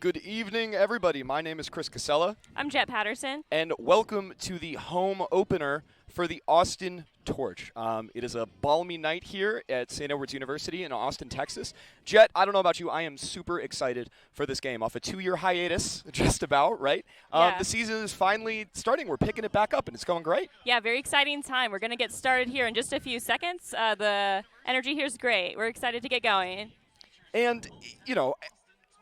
Good evening, everybody. My name is Chris Casella. I'm Jet Patterson. And welcome to the home opener for the Austin Torch. It is a balmy night here at St. Edward's University in Austin, Texas. Jet, I don't know about you, I am super excited for this game. Off a 2-year hiatus, just about, right? Yeah. The season is finally starting. We're picking it back up, and it's going great. Yeah, very exciting time. We're going to get started here in just a few seconds. The energy here is great. We're excited to get going. And, you know,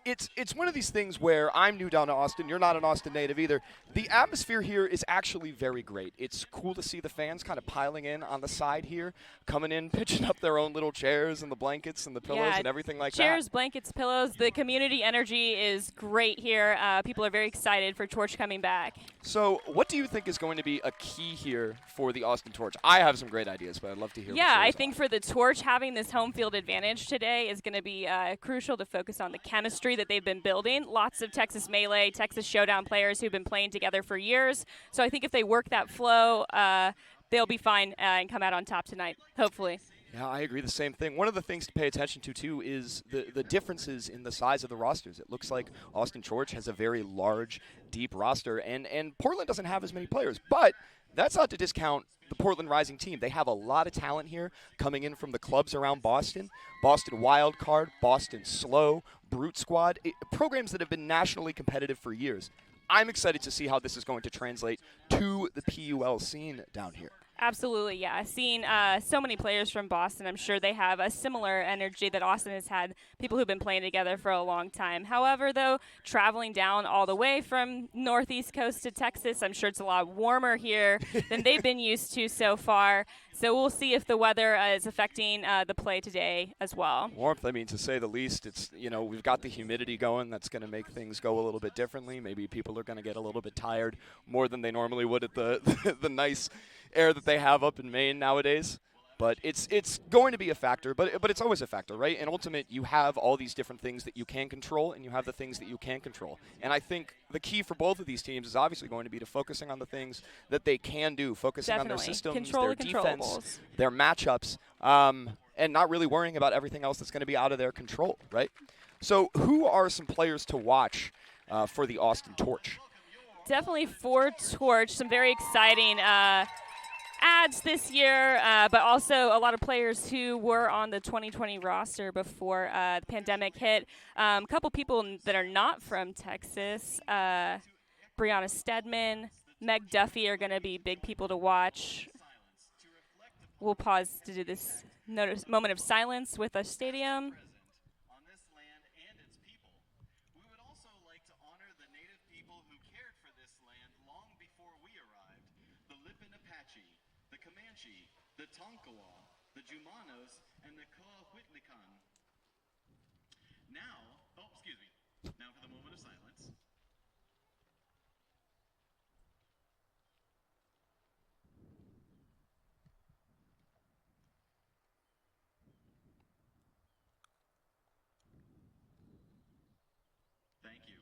it's one of these things where I'm new down to Austin. You're not an Austin native either. The atmosphere here is actually very great. It's cool to see the fans kind of piling in on the side here, coming in, pitching up their own little chairs and the blankets and the pillows and everything like that. Chairs, blankets, pillows. The community energy is great here. People are very excited for Torch coming back. So what do you think is going to be a key here for the Austin Torch? I have some great ideas, but I'd love to hear. Yeah, I think for the Torch, having this home field advantage today is going to be crucial to focus on the chemistry that they've been building. Lots of Texas Melee, Texas Showdown players who've been playing together for years. So I think if they work that flow, they'll be fine and come out on top tonight, hopefully. Yeah, I agree. The same thing. One of the things to pay attention to, too, is the differences in the size of the rosters. It looks like Austin Torch has a very large, deep roster, and Portland doesn't have as many players. But that's not to discount the Portland Rising team. They have a lot of talent here coming in from the clubs around Boston. Boston Wildcard, Boston Slow, Brute Squad, programs that have been nationally competitive for years. I'm excited to see how this is going to translate to the PUL scene down here. Absolutely, yeah. Seeing so many players from Boston, I'm sure they have a similar energy that Austin has had, people who've been playing together for a long time. However, though, traveling down all the way from northeast coast to Texas, I'm sure it's a lot warmer here than they've been used to so far. So we'll see if the weather is affecting the play today as well. Warmth, I mean, to say the least. It's, you know, we've got the humidity going. That's going to make things go a little bit differently. Maybe people are going to get a little bit tired more than they normally would at the nice air that they have up in Maine nowadays. But it's going to be a factor, but it's always a factor, right? In Ultimate, you have all these different things that you can control, and you have the things that you can't control. And I think the key for both of these teams is obviously going to be to focusing on the things that they can do, focusing on their systems, their defense, their matchups, and not really worrying about everything else that's going to be out of their control, right? So who are some players to watch for the Austin Torch? Definitely for Torch, some very exciting adds this year, but also a lot of players who were on the 2020 roster before the pandemic hit. A couple people that are not from Texas, Brianna Stedman, Meg Duffy are going to be big people to watch. We'll pause to do this moment of silence with the stadium. The Tonkawa, the Jumanos, and the Coahuitlican. Now for the moment of silence. Thank you.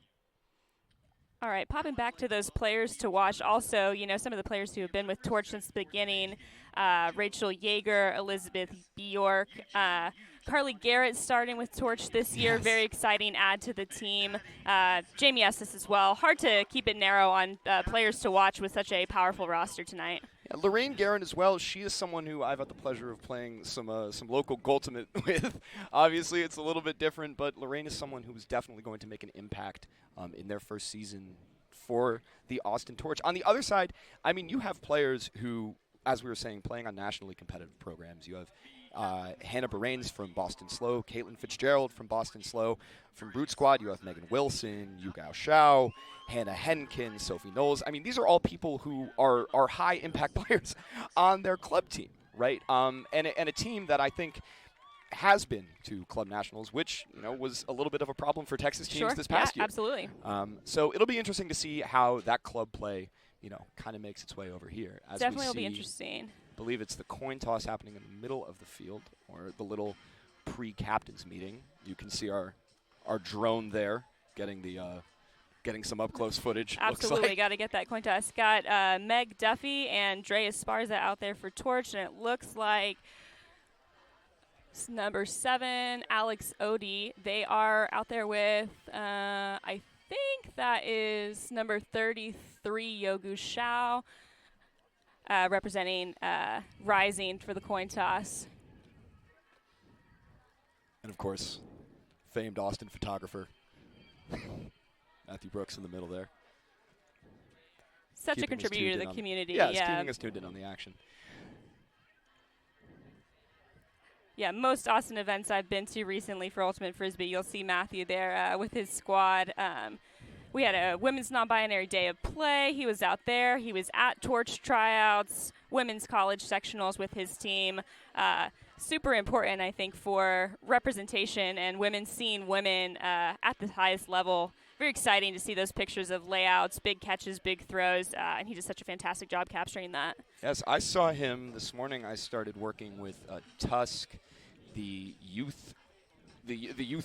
All right, popping back to those players to watch. Also, you know, some of the players who have been with Torch since the beginning, Rachel Yeager, Elizabeth Bjork, Carly Garrett starting with Torch this year. Yes. Very exciting add to the team. Jamie Estes as well. Hard to keep it narrow on players to watch with such a powerful roster tonight. Yeah, Lorraine Guerin as well. She is someone who I've had the pleasure of playing some local Ultimate with. Obviously, it's a little bit different, but Lorraine is someone who is definitely going to make an impact in their first season for the Austin Torch. On the other side, I mean, you have players who, as we were saying, playing on nationally competitive programs. You have Hannah Baraines from Boston Slow, Caitlin Fitzgerald from Boston Slow. From Brute Squad, you have Megan Wilson, Yu Gao Shao, Hannah Henkin, Sophie Knowles. I mean, these are all people who are high-impact players on their club team, right? And a team that I think has been to club nationals, which, you know, was a little bit of a problem for Texas teams this past year. Absolutely. So it'll be interesting to see how that club play, you know, kind of makes its way over here. As Definitely we will be see, interesting. I believe it's the coin toss happening in the middle of the field, or the little pre-captains meeting. You can see our drone there getting the getting some up-close footage. Absolutely, like. Got to get that coin toss. Got Meg Duffy and Drea Esparza out there for Torch, and it looks like number 7, Alex Odie. They are out there with, I think that is number 33, Yogu Shao, representing Rising for the coin toss. And of course, famed Austin photographer Matthew Brooks in the middle there. Such a Keeping us contributor to tuned the in community. Yeah, it's keeping us tuned in on the action. Yeah, most Austin events I've been to recently for Ultimate Frisbee, you'll see Matthew there with his squad. We had a women's non-binary day of play. He was out there. He was at Torch tryouts, women's college sectionals with his team. Super important, I think, for representation and women seeing women at the highest level. Very exciting to see those pictures of layouts, big catches, big throws, and he did such a fantastic job capturing that. Yes, I saw him this morning. I started working with Tusk, the youth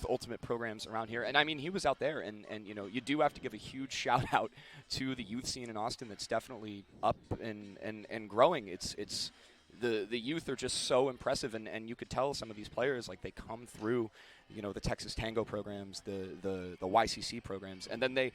ultimate programs around here, and I mean, he was out there, and you know, you do have to give a huge shout out to the youth scene in Austin that's definitely up and growing. It's the youth are just so impressive, and you could tell some of these players, like, they come through, you know, the Texas Tango programs, the YCC programs, and then they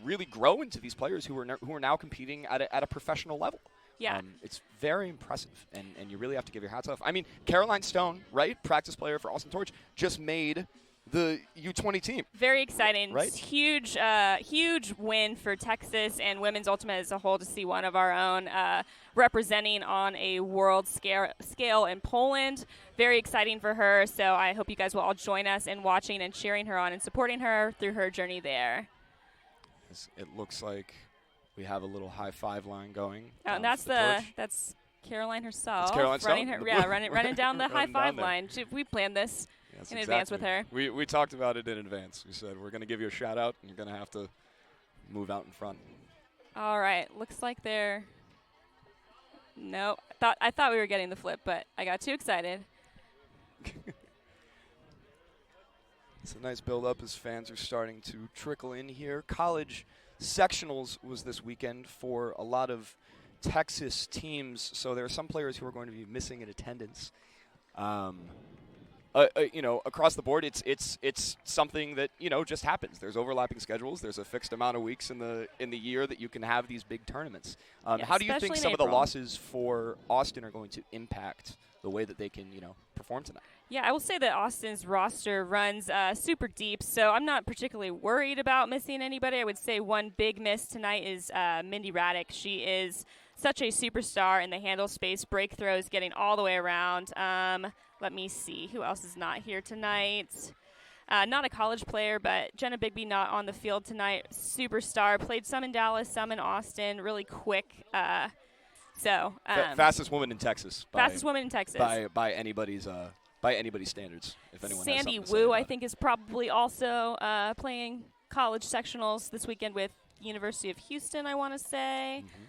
really grow into these players who are now competing at a professional level. Yeah. It's very impressive, and you really have to give your hats off. I mean, Caroline Stone, right, practice player for Austin Torch, just made the U20 team. Very exciting. Right? Huge win for Texas and women's ultimate as a whole to see one of our own representing on a world scale in Poland. Very exciting for her, so I hope you guys will all join us in watching and cheering her on and supporting her through her journey there. It looks like we have a little high five line going. Oh, and that's Caroline herself. That's Caroline running Stone? running down the high Running five down there. line. We planned this Yes, in advance with her. We talked about it in advance. We said, we're going to give you a shout out, and you're going to have to move out in front. All right, looks like they're. No, I thought we were getting the flip, but I got too excited. It's a nice build-up as fans are starting to trickle in here. College sectionals was this weekend for a lot of Texas teams, so there are some players who are going to be missing in attendance. You know, across the board, it's something that, you know, just happens. There's overlapping schedules. There's a fixed amount of weeks in the year that you can have these big tournaments. Yeah, how do you think especially in some of the April. losses for Austin are going to impact the way that they can, you know, perform tonight? Yeah, I will say that Austin's roster runs super deep, so I'm not particularly worried about missing anybody. I would say one big miss tonight is Mindy Raddick. She is such a superstar in the handle space, break throws, getting all the way around. Let me see. Who else is not here tonight? Not a college player, but Jenna Bigby not on the field tonight. Superstar. Played some in Dallas, some in Austin. Really quick. Fastest woman in Texas. Fastest woman in Texas. By anybody's standards. If anyone has Sandy something to say Wu, about I it. think, is probably also playing college sectionals this weekend with University of Houston, I want to say. Mm-hmm.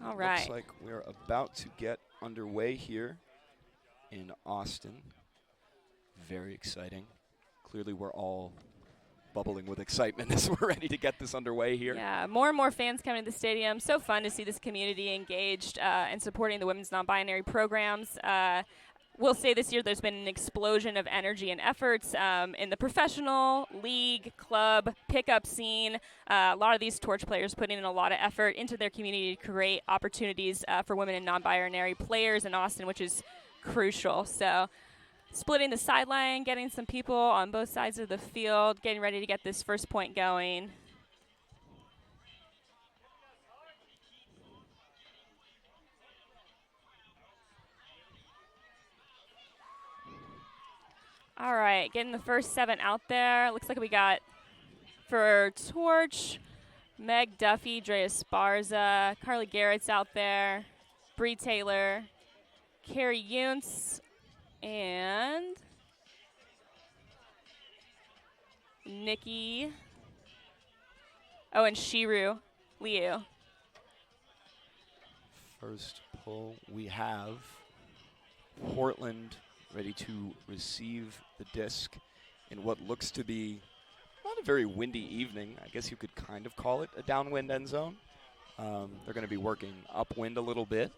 All right. Looks like we're about to get underway here in Austin. Very exciting. Clearly, we're all bubbling with excitement as we're ready to get this underway here. Yeah, more and more fans coming to the stadium. So fun to see this community engaged and supporting the women's non-binary programs. We'll say this year there's been an explosion of energy and efforts in the professional, league, club, pickup scene. A lot of these Torch players putting in a lot of effort into their community to create opportunities for women and non-binary players in Austin, which is crucial. So splitting the sideline, getting some people on both sides of the field, getting ready to get this first point going. All right, getting the first 7 out there. Looks like we got for Torch, Meg Duffy, Drea Sparza, Carly Garrett's out there, Bree Taylor, Carrie Yuntz, and Nikki. Oh, and Shiru Liu. First pull, we have Portland ready to receive the disc in what looks to be not a very windy evening. I guess you could kind of call it a downwind end zone. They're going to be working upwind a little bit,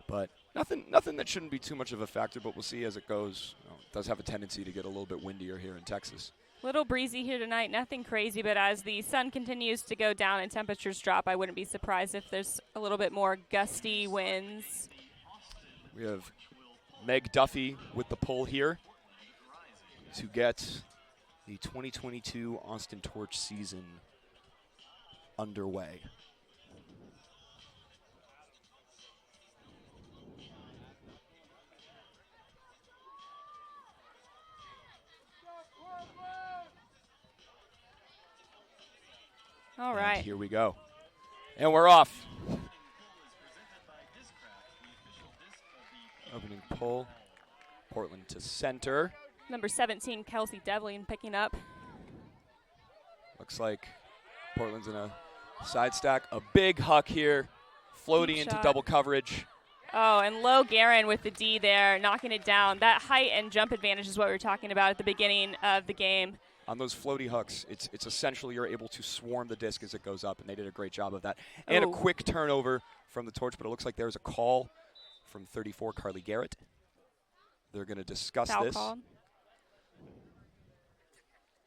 but nothing that shouldn't be too much of a factor, but we'll see as it goes. It does have a tendency to get a little bit windier here in Texas. Little breezy here tonight, nothing crazy, but as the sun continues to go down and temperatures drop, I wouldn't be surprised if there's a little bit more gusty winds. We have Meg Duffy with the pull here to get the 2022 Austin Torch season underway. All And right. here we go. And we're off. Opening pull. Portland to center. Number 17, Kelsey Devlin picking up. Looks like Portland's in a side stack. A big huck here. Floating Deep into shot. double coverage. Oh, and Low Guerin with the D there, knocking it down. That height and jump advantage is what we were talking about at the beginning of the game. On those floaty hucks, it's essentially you're able to swarm the disc as it goes up, and they did a great job of that. And Ooh. a quick turnover from the Torch, but it looks like there's a call from 34, Carly Garrett. They're going to discuss Foul this. called.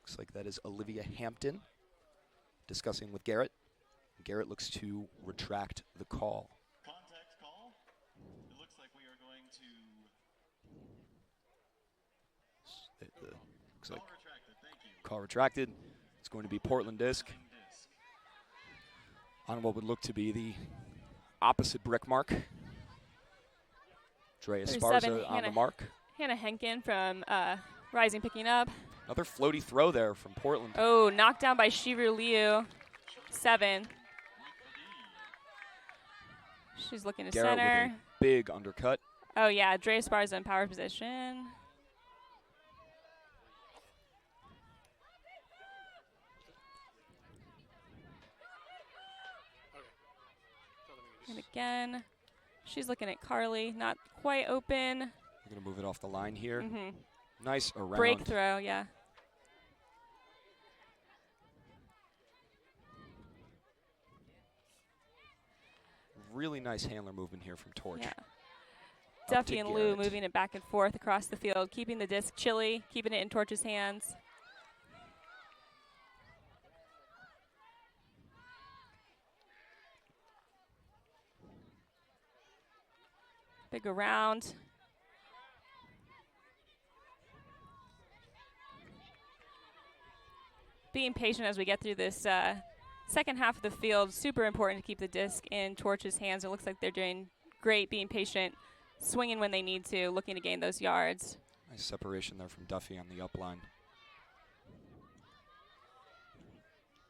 Looks like that is Olivia Hampton discussing with Garrett. Garrett looks to retract the call. Contact call. It looks like we are going to Looks like call retracted. Thank you. call retracted. It's going to be Portland disc Disc. on what would look to be the opposite brick mark. Drea 37, Esparza on the Hannah. mark. Hannah Henkin from Rising picking up. Another floaty throw there from Portland. Oh, knocked down by Shiru Liu. 7. She's looking to Garrett center. with a big undercut. Oh, yeah, Dre Esparza in power position. And again, she's looking at Carly, not quite open. They're going to move it off the line here. Mm-hmm. Nice around. Break throw, yeah. Really nice handler movement here from Torch. Yeah. Up Duffy to and Lou Garrett. moving it back and forth across the field, keeping the disc chilly, keeping it in Torch's hands. Big around. Being patient as we get through this second half of the field, super important to keep the disc in Torch's hands. It looks like they're doing great, being patient, swinging when they need to, looking to gain those yards. Nice separation there from Duffy on the up line.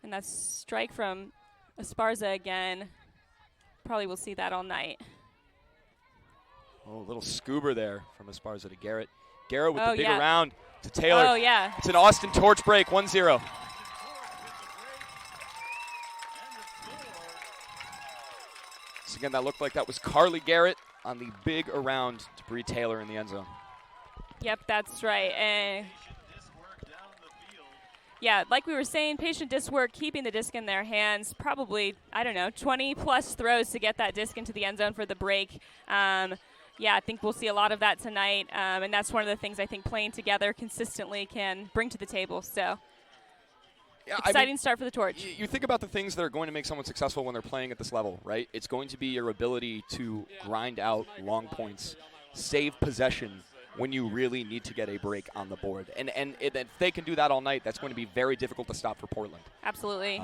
And that strike from Esparza again. Probably will see that all night. Oh, a little scuba there from Esparza to Garrett. Garrett with Oh, the big yeah. around to Taylor. Oh, yeah. It's an Austin Torch break, 1-0. So again, that looked like that was Carly Garrett on the big around to Bree Taylor in the end zone. Yep, that's right. And yeah, like we were saying, patient disc work, keeping the disc in their hands, probably, I don't know, 20-plus throws to get that disc into the end zone for the break. Yeah, I think we'll see a lot of that tonight, and that's one of the things I think playing together consistently can bring to the table. So Yeah, exciting start for the Torch. You think about the things that are going to make someone successful when they're playing at this level, right? It's going to be your ability to grind out long points, save possession when you really need to get a break on the board. And if they can do that all night, that's going to be very difficult to stop for Portland. Absolutely.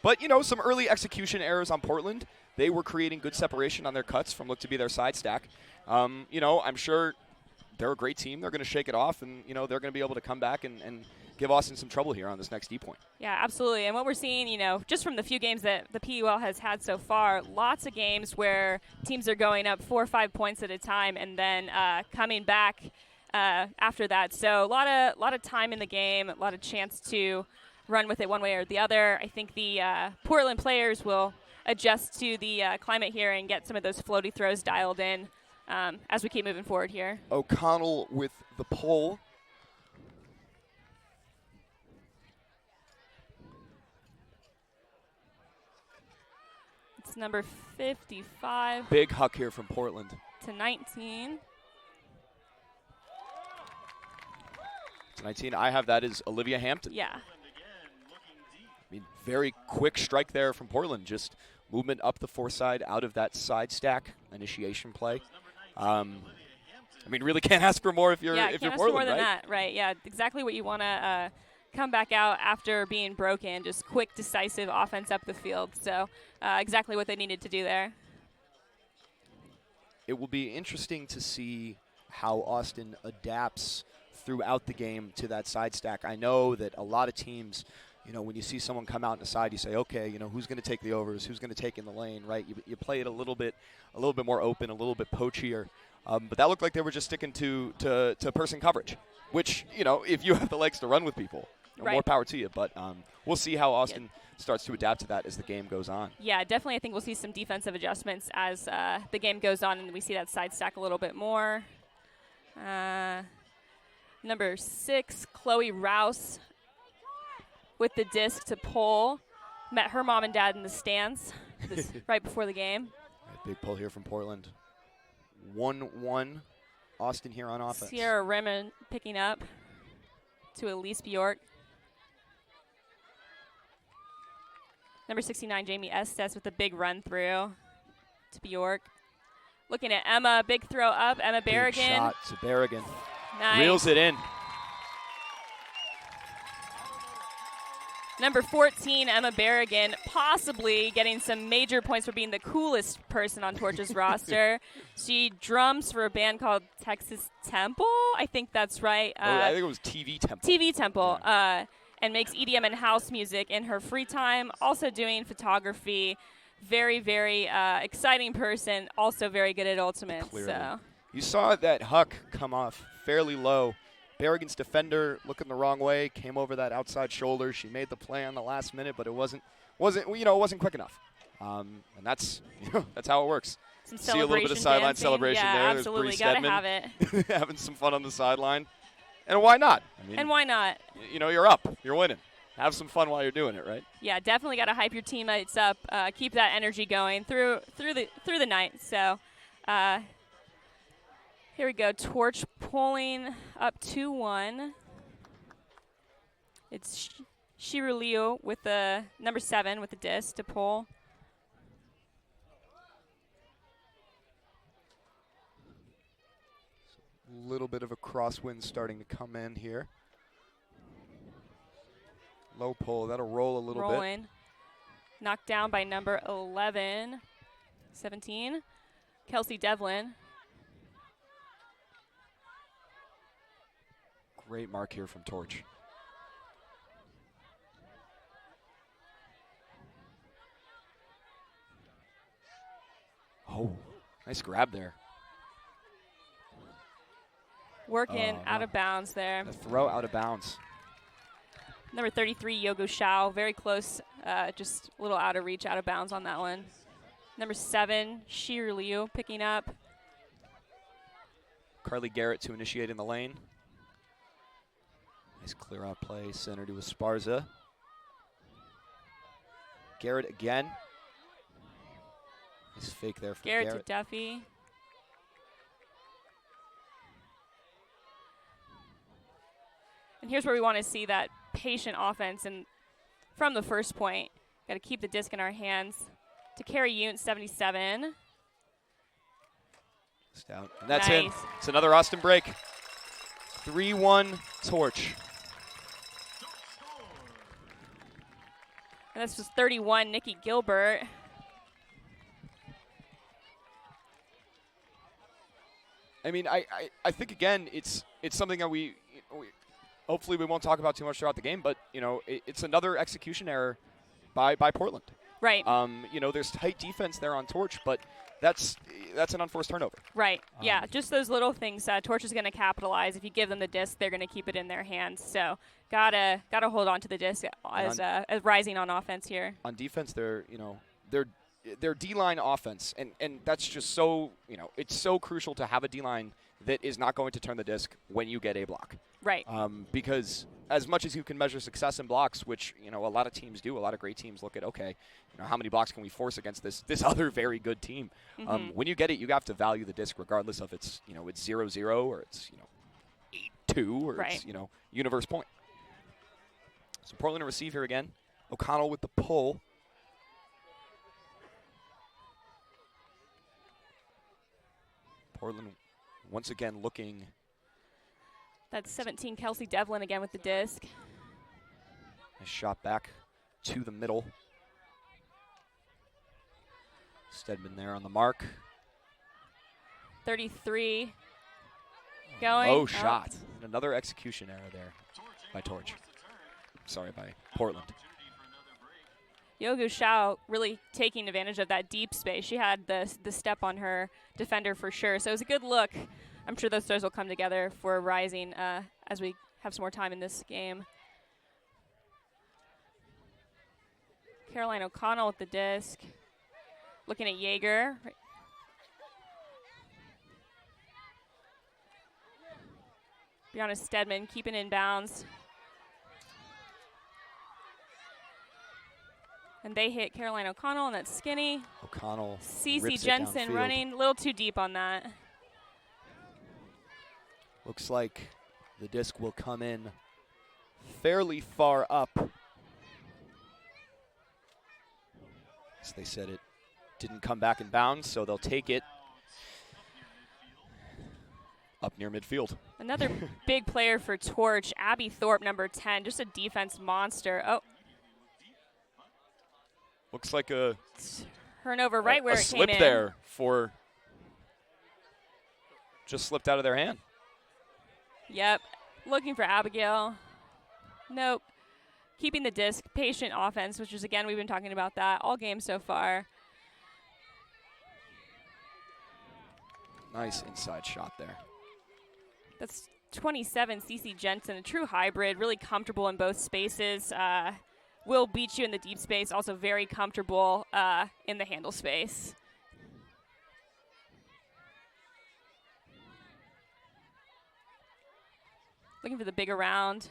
But, you know, some early execution errors on Portland. They were creating good separation on their cuts from look to be their side stack. You know, I'm sure they're a great team. They're going to shake it off, and, you know, they're going to be able to come back and give Austin some trouble here on this next D point. Yeah, absolutely. And what we're seeing, you know, just from the few games that the PUL has had so far, lots of games where teams are going up 4 or 5 points at a time and then coming back after that. So a lot of time in the game, a lot of chance to run with it one way or the other. I think the Portland players will adjust to the climate here and get some of those floaty throws dialed in as we keep moving forward here. O'Connell with the pull. It's number 55 Big huck here from Portland. to 19. It's 19. I have that as Olivia Hampton. Yeah. I mean, very quick strike there from Portland. Just movement up the foreside, out of that side stack initiation play. I mean, really can't ask for more if you're Yeah, if can't you're ask Portland, for more than right? that. Right, yeah, exactly what you want to come back out after being broken. Just quick, decisive offense up the field. So exactly what they needed to do there. It will be interesting to see how Austin adapts throughout the game to that side stack. I know that a lot of teams, you know, when you see someone come out in the side, you say, okay, you know, who's going to take the overs, who's going to take in the lane, right? You play it a little bit more open, a little bit poachier. But that looked like they were just sticking to person coverage, which, you know, if you have the legs to run with people, Right. more power to you. But we'll see how Austin starts to adapt to that as the game goes on. Yeah, definitely. I think we'll see some defensive adjustments as the game goes on, and we see that side stack a little bit more. Number 6, Chloe Rouse with the disc to pull. Met her mom and dad in the stands right before the game. Right, big pull here from Portland. 1-1 Austin here on offense. Sierra Rimmon picking up to Elise Bjork. Number 69, Jamie Estes with a big run through to Bjork. Looking at Emma, big throw up. Emma Berrigan. Big shot to Berrigan. Nice. Reels it in. Number 14, Emma Berrigan, possibly getting some major points for being the coolest person on Torch's roster. She drums for a band called Texas Temple. I think that's right. I think it was TV Temple. TV Temple. And makes EDM and house music in her free time. Also doing photography. Very, very exciting person. Also very good at ultimates. Clearly. So. You saw that huck come off fairly low. Berrigan's defender looking the wrong way, came over that outside shoulder. She made the play on the last minute, but it wasn't quick enough. And that's how it works. Some See a little bit of sideline dancing. celebration yeah, there. Absolutely, There's gotta Bree have Stedman it. having some fun on the sideline. And why not? I mean, And why not? You know, you're up. You're winning. Have some fun while you're doing it, right? Yeah, definitely got to hype your teammates up. Keep that energy going through the night. So here we go. Torch pulling up 2-1. It's Shiru Liu with the number 7 with the disc to pull. Little bit of a crosswind starting to come in here. Low pull. That'll roll a little Rolling. bit. Knocked down by number 17, Kelsey Devlin. Great mark here from Torch. Oh, nice grab there. Working out of bounds there. The throw out of bounds. Number 33, Yogo Shao, very close, just a little out of reach, out of bounds on that one. Number 7, Shiru Liu picking up. Carly Garrett to initiate in the lane. Nice clear out play, center to Esparza. Garrett again. Nice fake there from Garrett Garrett. to Duffy. And here's where we want to see that patient offense. And from the first point, got to keep the disc in our hands. To carry Yount, 77. Stout. And that's in. Nice. It's another Austin break. 3-1 Torch. And this was 31, Nikki Gilbert. I mean, I think again, it's something that we hopefully we won't talk about too much throughout the game, but you know, it's another execution error by Portland. Right. You know, there's tight defense there on Torch, but that's an unforced turnover. Right. Yeah, just those little things. Torch is going to capitalize. If you give them the disc, they're going to keep it in their hands. So gotta hold on to the disc as rising on offense here. On defense, their D-line offense, and that's just so, you know, it's so crucial to have a D-line that is not going to turn the disc when you get a block. Right. Because as much as you can measure success in blocks, which, you know, a lot of teams do, a lot of great teams look at, okay, you know, how many blocks can we force against this other very good team? When you get it, you have to value the disc regardless of it's 0-0 or it's, 2 or Right. it's, universe point. So Portland to receive here again. O'Connell with the pull. Portland once again looking. That's 17, Kelsey Devlin again with the disc. Nice shot back to the middle. Stedman there on the mark. 33. Going. Low Oh. shot. And another execution error there by Torch. Sorry, by Portland. Yogu Shao really taking advantage of that deep space. She had the step on her defender for sure. So it was a good look. I'm sure those throws will come together for Rising as we have some more time in this game. Caroline O'Connell with the disc. Looking at Jaeger. Brianna Stedman keeping in bounds. And they hit Caroline O'Connell, and that's skinny. O'Connell. Cece rips it Jensen downfield. running a little too deep on that. Looks like the disc will come in fairly far up. As they said, it didn't come back in bounds, so they'll take it up near midfield. Another big player for Torch, Abby Thorpe, number 10, just a defense monster. Oh, Looks like a turnover right where a it slip came in. there for just slipped out of their hand. Yep, looking for Abigail. Nope. Keeping the disc, patient offense, which is, again, we've been talking about that all game so far. Nice inside shot there. That's 27, Cece Jensen, a true hybrid, really comfortable in both spaces. Will beat you in the deep space, also very comfortable in the handle space. Looking for the big around.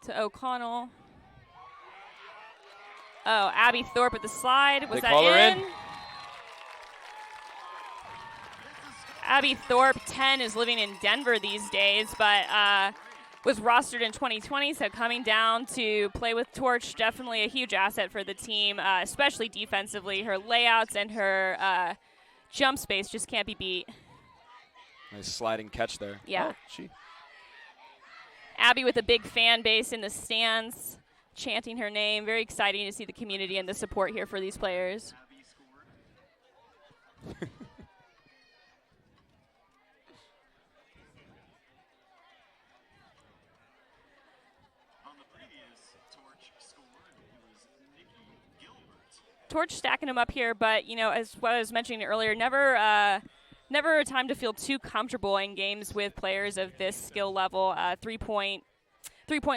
To O'Connell. Oh, Abby Thorpe with the slide. Was They that call her in? Abby Thorpe, 10, is living in Denver these days, but was rostered in 2020, so coming down to play with Torch, definitely a huge asset for the team, especially defensively. Her layouts and her jump space just can't be beat. Nice sliding catch there. Yeah. Oh, Abby with a big fan base in the stands, chanting her name. Very exciting to see the community and the support here for these players. Torch stacking them up here, but, as what I was mentioning earlier, never a time to feel too comfortable in games with players of this skill level. Three-point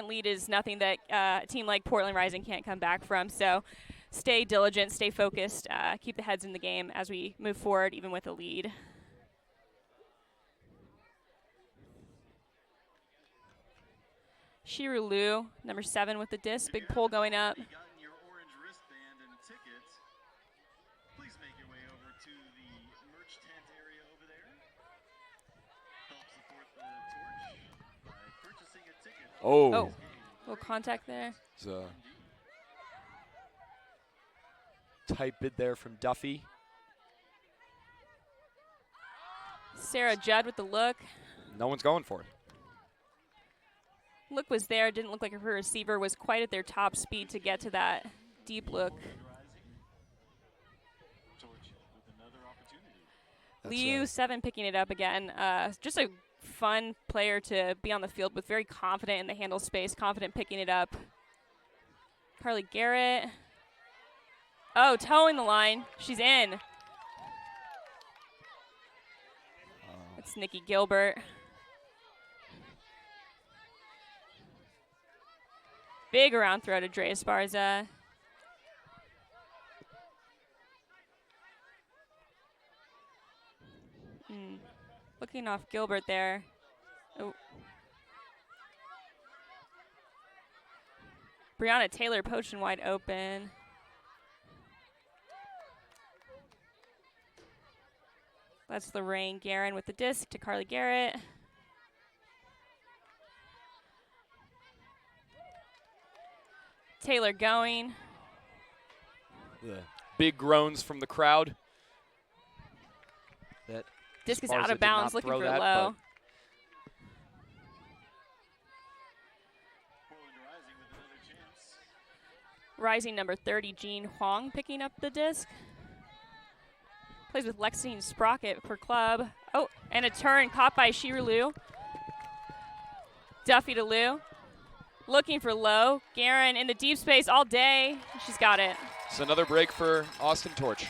lead is nothing that a team like Portland Rising can't come back from. So stay diligent, stay focused, keep the heads in the game as we move forward, even with a lead. Shiru Liu, number 7 with the disc, big pull going up. Oh. Little contact there. It's a tight bid there from Duffy. Sarah Judd with the look. No one's going for it. Look was there. Didn't look like her receiver was quite at their top speed to get to that deep look. Liu, 7, picking it up again. Just a fun player to be on the field with, very confident in the handle space, confident picking it up. Carly Garrett. Oh, towing the line. She's in. It's Nikki Gilbert. Big around throw to Drea Esparza. Looking off Gilbert there. Oh. Brianna Taylor poaching wide open. That's Lorraine Guerin with the disc to Carly Garrett. Taylor going. The big groans from the crowd. That Disc is Esparza out did of bounds, not looking throw for that, low. Portland Rising with another chance. Rising number 30, Jean Huang, picking up the disc. Plays with Lexine Sprocket for club. Oh, and a turn caught by Shiru. Duffy to Liu. Looking for low. Guerin in the deep space all day. She's got it. It's another break for Austin Torch.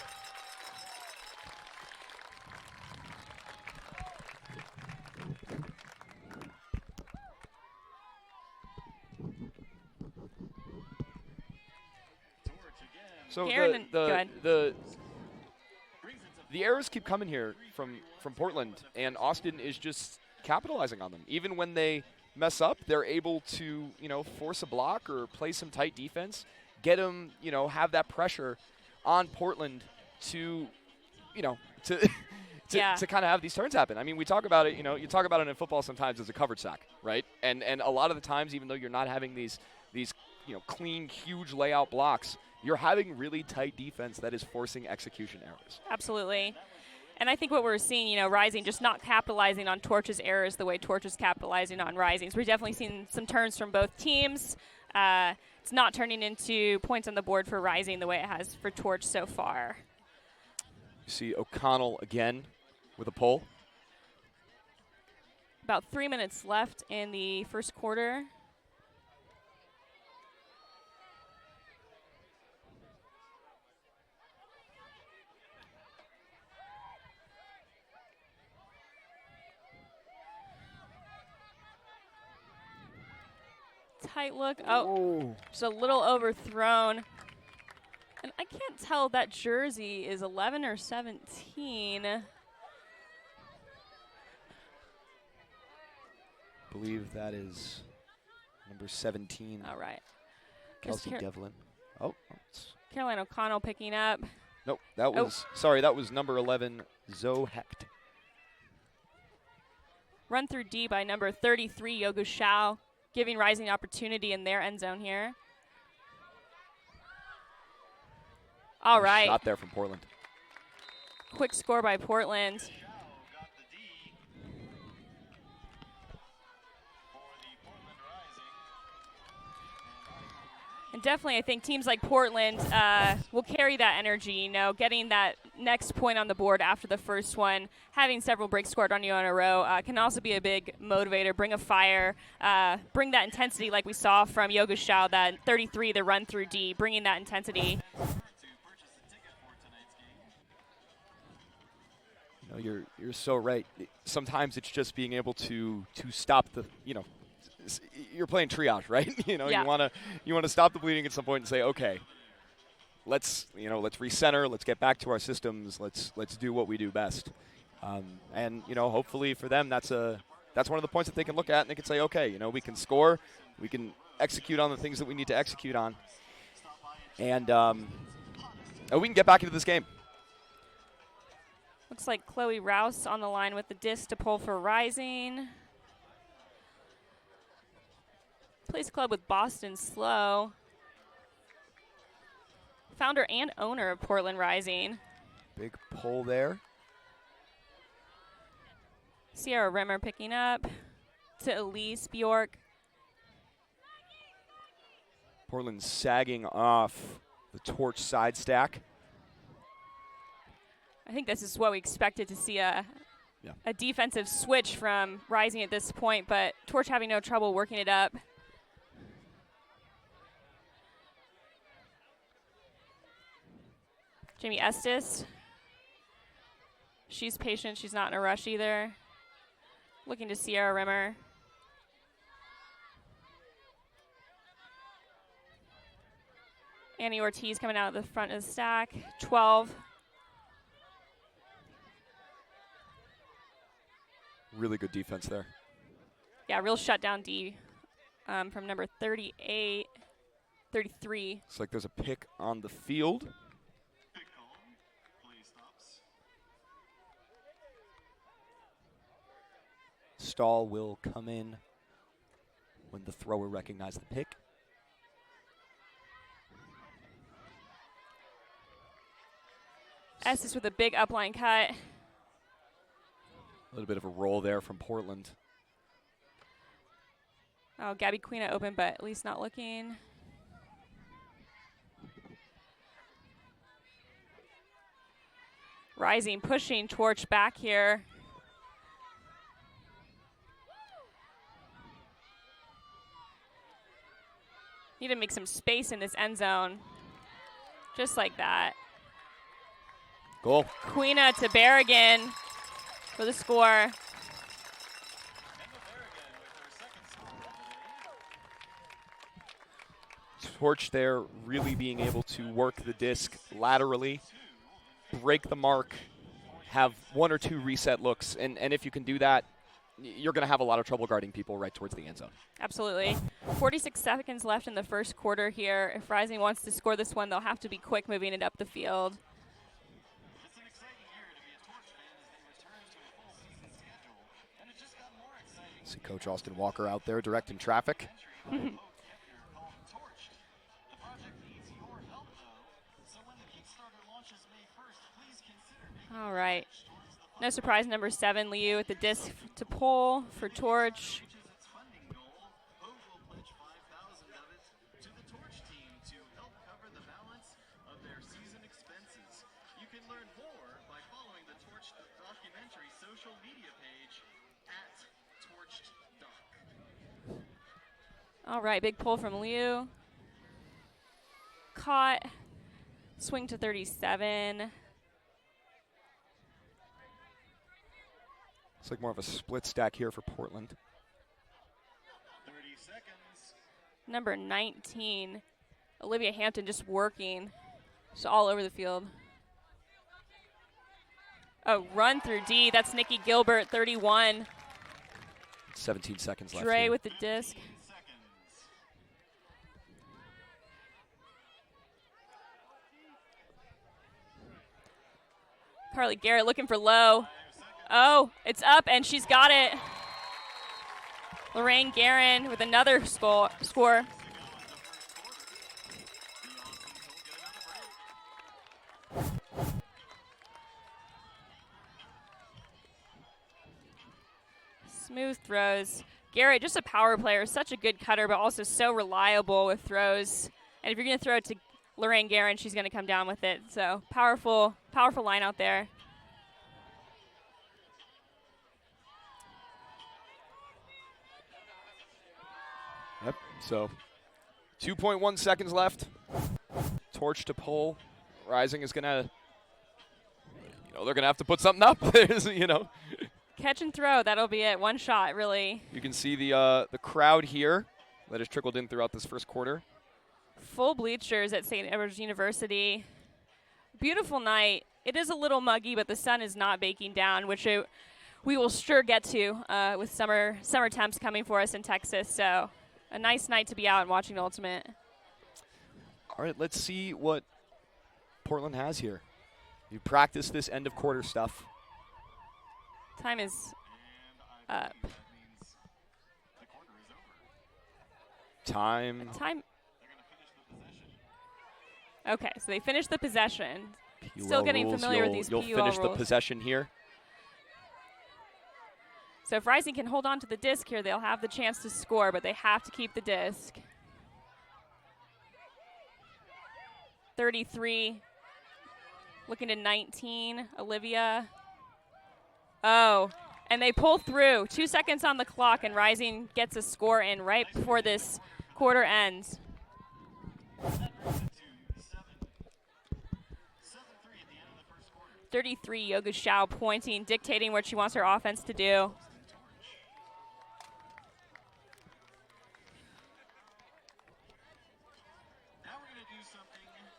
Torch again. So Guerin, go ahead. the errors keep coming here from Portland, and Austin is just capitalizing on them. Even when they mess up, they're able to, force a block or play some tight defense, get them, have that pressure on Portland to, to kind of have these turns happen. I mean, we talk about it, you talk about it in football sometimes as a coverage sack, right? And a lot of the times, even though you're not having these clean, huge layout blocks, you're having really tight defense that is forcing execution errors. Absolutely. And I think what we're seeing, Rising just not capitalizing on Torch's errors the way Torch is capitalizing on Rising. So we're definitely seeing some turns from both teams. It's not turning into points on the board for Rising the way it has for Torch so far. You see O'Connell again with a pull. About 3 minutes left in the first quarter. Tight look. Oh, just a little overthrown. And I can't tell that jersey is 11 or 17. Believe that is number 17. All right. Kelsey Devlin. Oh, Caroline O'Connell picking up. nope. That was that was number 11, Zoe Hecht. Run through D by number 33, Yogu Shao, giving Rising opportunity in their end zone here. All right. Shot there from Portland. Quick score by Portland. Got the D for the Portland Rising. And definitely, I think teams like Portland will carry that energy, getting that next point on the board after the first one, having several breaks scored on you in a row can also be a big motivator, bring a fire, bring that intensity like we saw from Yoga Shao, that 33, the run through D, bringing that intensity. You're so right. Sometimes it's just being able to stop the, you're playing triage, right? Yeah. you want to stop the bleeding at some point and say, okay, let's recenter, let's get back to our systems, let's do what we do best. And hopefully for them that's one of the points that they can look at and they can say, okay, we can score, we can execute on the things that we need to execute on, and we can get back into this game. Looks like Chloe Rouse on the line with the disc to pull for Rising. Plays club with Boston Slow. Founder and owner of Portland Rising. Big pull there. Sierra Rimmer picking up to Elise Bjork. Portland sagging off the Torch side stack. I think this is what we expected to see, a defensive switch from Rising at this point, but Torch having no trouble working it up. Jamie Estes. She's patient. She's not in a rush either. Looking to Sierra Rimmer. Annie Ortiz coming out of the front of the stack. 12. Really good defense there. Yeah, real shutdown D from number 38, 33. Looks like there's a pick on the field. Pick call. Play stops. Stall will come in when the thrower recognizes the pick. Estes with a big upline cut. A little bit of a roll there from Portland. Oh, Gabby Quina open, but at least not looking. Rising, pushing Torch back here. Need to make some space in this end zone. Just like that. Goal. Quina to Berrigan for the score. Torch there really being able to work the disc laterally, break the mark, have one or two reset looks, and if you can do that, you're going to have a lot of trouble guarding people right towards the end zone. Absolutely. 46 seconds left in the first quarter here. If Rising wants to score this one, they'll have to be quick moving it up the field. It's an exciting year to be a Torch fan as they return to a full season schedule, and it just got more exciting. See Coach Austin Walker out there directing traffic. All right. No surprise, number 7, Liu with the disc to pull for Torch. You can learn more by following the Torch documentary social media page @torcheddoc. All right, big pull from Liu. Caught. Swing to 37. Looks like more of a split stack here for Portland. 30 seconds. Number 19, Olivia Hampton just working. Just all over the field. Oh, run through D. That's Nikki Gilbert, 31. 17 seconds left Dre here. with the disc. Carly Garrett looking for low. Oh, it's up, and she's got it. Lorraine Guerin with another score. Smooth throws. Garrett, just a power player, such a good cutter, but also so reliable with throws. And if you're going to throw it to Lorraine Guerin, she's going to come down with it. So powerful line out there. Yep. So 2.1 seconds left. Torch to pull. Rising is going to, they're going to have to put something up. Catch and throw, that'll be it. One shot, really. You can see the crowd here that has trickled in throughout this first quarter. Full bleachers at St. Edward's University. Beautiful night. It is a little muggy, but the sun is not baking down, which we will sure get to with summer temps coming for us in Texas. So a nice night to be out and watching the Ultimate. All right, let's see what Portland has here. You practice this end of quarter stuff. Time is up. Time. Okay, so they finished the possession. PUL Still getting rules. familiar with these You'll PUL finish the rules. possession here. So if Rising can hold on to the disc here, they'll have the chance to score, but they have to keep the disc. 33, looking to 19, Olivia. Oh, and they pull through. 2 seconds on the clock, and Rising gets a score in right before this quarter ends. 33, Yoga Xiao pointing, dictating what she wants her offense to do.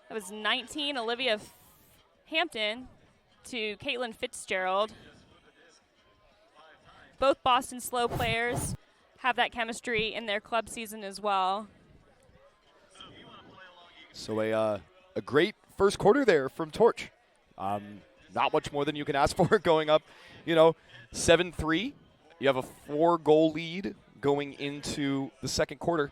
That was 19, Olivia Hampton to Caitlin Fitzgerald. Both Boston Slow players have that chemistry in their club season as well. So a great first quarter there from Torch. Not much more than you can ask for going up, 7-3. You have a 4-goal lead going into the second quarter.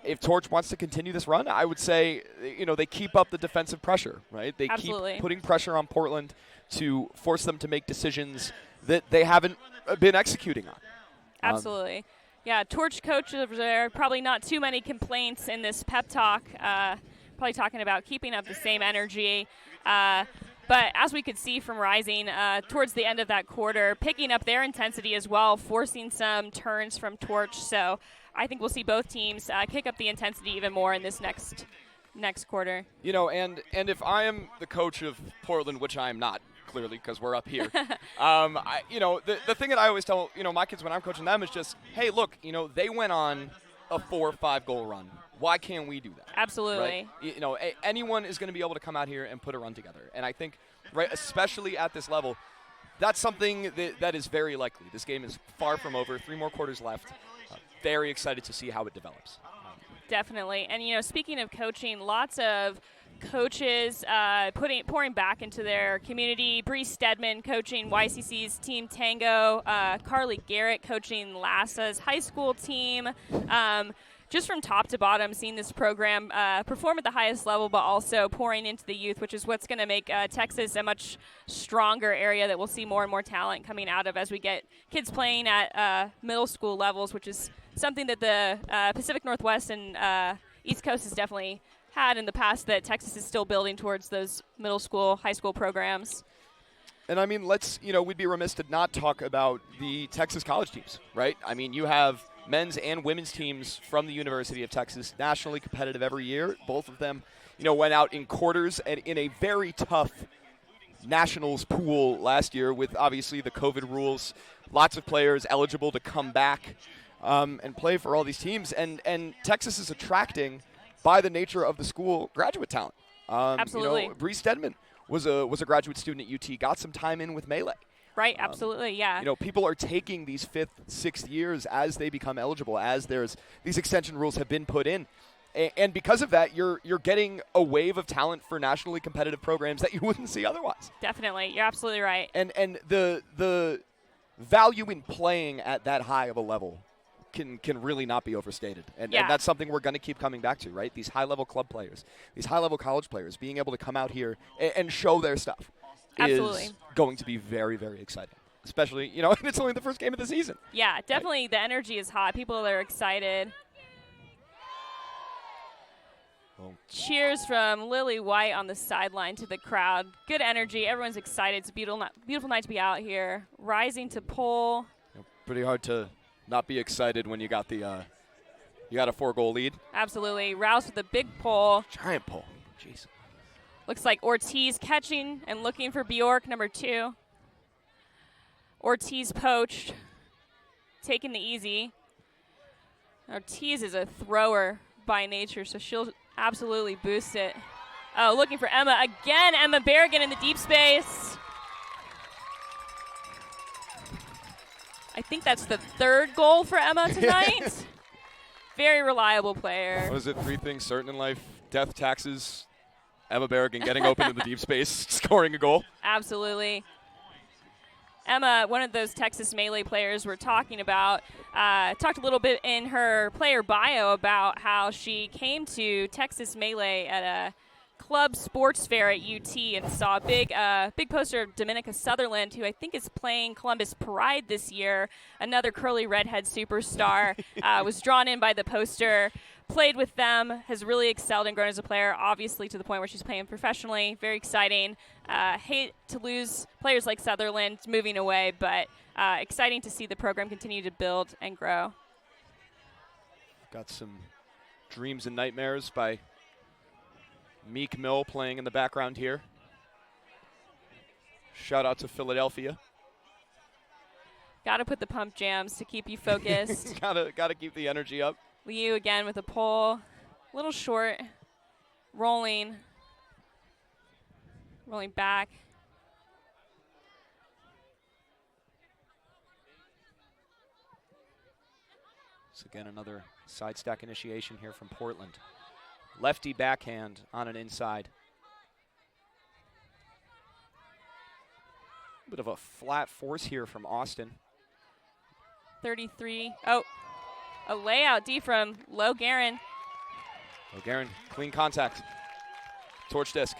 If Torch wants to continue this run, I would say, they keep up the defensive pressure, right? They Absolutely. keep putting pressure on Portland to force them to make decisions that they haven't been executing on. Absolutely. Yeah, Torch coach over there, probably not too many complaints in this pep talk. Probably talking about keeping up the same energy. But as we could see from Rising towards the end of that quarter, picking up their intensity as well, forcing some turns from Torch. So I think we'll see both teams kick up the intensity even more in this next quarter. And if I am the coach of Portland, which I am not, clearly, because we're up here, the thing that I always tell, my kids when I'm coaching them is just, hey, look, they went on a 4 or 5 goal run. Why can't we do that? Absolutely. Right? Anyone is going to be able to come out here and put a run together. And I think, right, especially at this level, that's something that is very likely. This game is far from over. 3 more quarters left. Very excited to see how it develops. Definitely. And, speaking of coaching, lots of coaches pouring back into their community. Bree Stedman coaching YCC's Team Tango. Carly Garrett coaching LASA's high school team. Just from top to bottom, seeing this program perform at the highest level, but also pouring into the youth, which is what's going to make Texas a much stronger area that we'll see more and more talent coming out of as we get kids playing at middle school levels, which is something that the Pacific Northwest and East Coast has definitely had in the past, that Texas is still building towards those middle school, high school programs. And I mean, we'd be remiss to not talk about the Texas college teams, right? I mean, you have men's and women's teams from the University of Texas, nationally competitive every year. Both of them, went out in quarters and in a very tough nationals pool last year with obviously the COVID rules. Lots of players eligible to come back and play for all these teams. And Texas is attracting, by the nature of the school, graduate talent. Absolutely. Bree Stedman was a graduate student at UT, got some time in with Melee. Right, absolutely, yeah. People are taking these 5th, 6th years as they become eligible, as these extension rules have been put in. And because of that, you're getting a wave of talent for nationally competitive programs that you wouldn't see otherwise. Definitely, you're absolutely right. And the value in playing at that high of a level can really not be overstated. And that's something we're going to keep coming back to, right? These high-level club players, these high-level college players, being able to come out here and show their stuff. Absolutely. Is going to be very, very exciting. Especially, and it's only the first game of the season. Yeah, definitely the energy is hot. People are excited. Well, cheers from Lily White on the sideline to the crowd. Good energy. Everyone's excited. It's a beautiful night to be out here. Rising to PUL. Pretty hard to not be excited when you got a 4-goal lead. Absolutely. Rouse with a big pull. Giant pull. Jeez. Looks like Ortiz catching and looking for Bjork, number 2. Ortiz poached, taking the easy. Ortiz is a thrower by nature, so she'll absolutely boost it. Oh, looking for Emma again. Emma Berrigan in the deep space. I think that's the 3rd goal for Emma tonight. Very reliable player. What is it? 3 things certain in life: death, taxes, Emma Berrigan getting open in the deep space, scoring a goal. Absolutely. Emma, one of those Texas Melee players we're talking about, talked a little bit in her player bio about how she came to Texas Melee at a club sports fair at UT and saw a big poster of Dominica Sutherland, who I think is playing Columbus Pride this year, another curly redhead superstar, was drawn in by the poster. Played with them, has really excelled and grown as a player, obviously to the point where she's playing professionally. Very exciting. Hate to lose players like Sutherland moving away, but exciting to see the program continue to build and grow. Got some dreams and nightmares by Meek Mill playing in the background here. Shout out to Philadelphia. Got to put the pump jams to keep you focused. Gotta keep the energy up. Liu again with a pull. A little short. Rolling back. So again, another side stack initiation here from Portland. Lefty backhand on an inside. Bit of a flat force here from Austin. 33. Oh, A layout D from Low Garin. Garen, clean contact. Torch disc.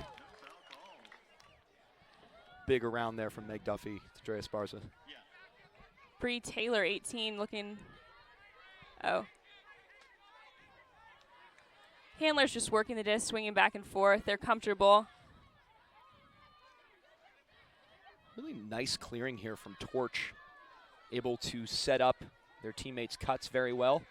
Big around there from Meg Duffy to Drea Esparza. Bree Taylor, 18, looking. Oh. Handlers just working the disc, swinging back and forth. They're comfortable. Really nice clearing here from Torch. Able to set up their teammates' cuts very well.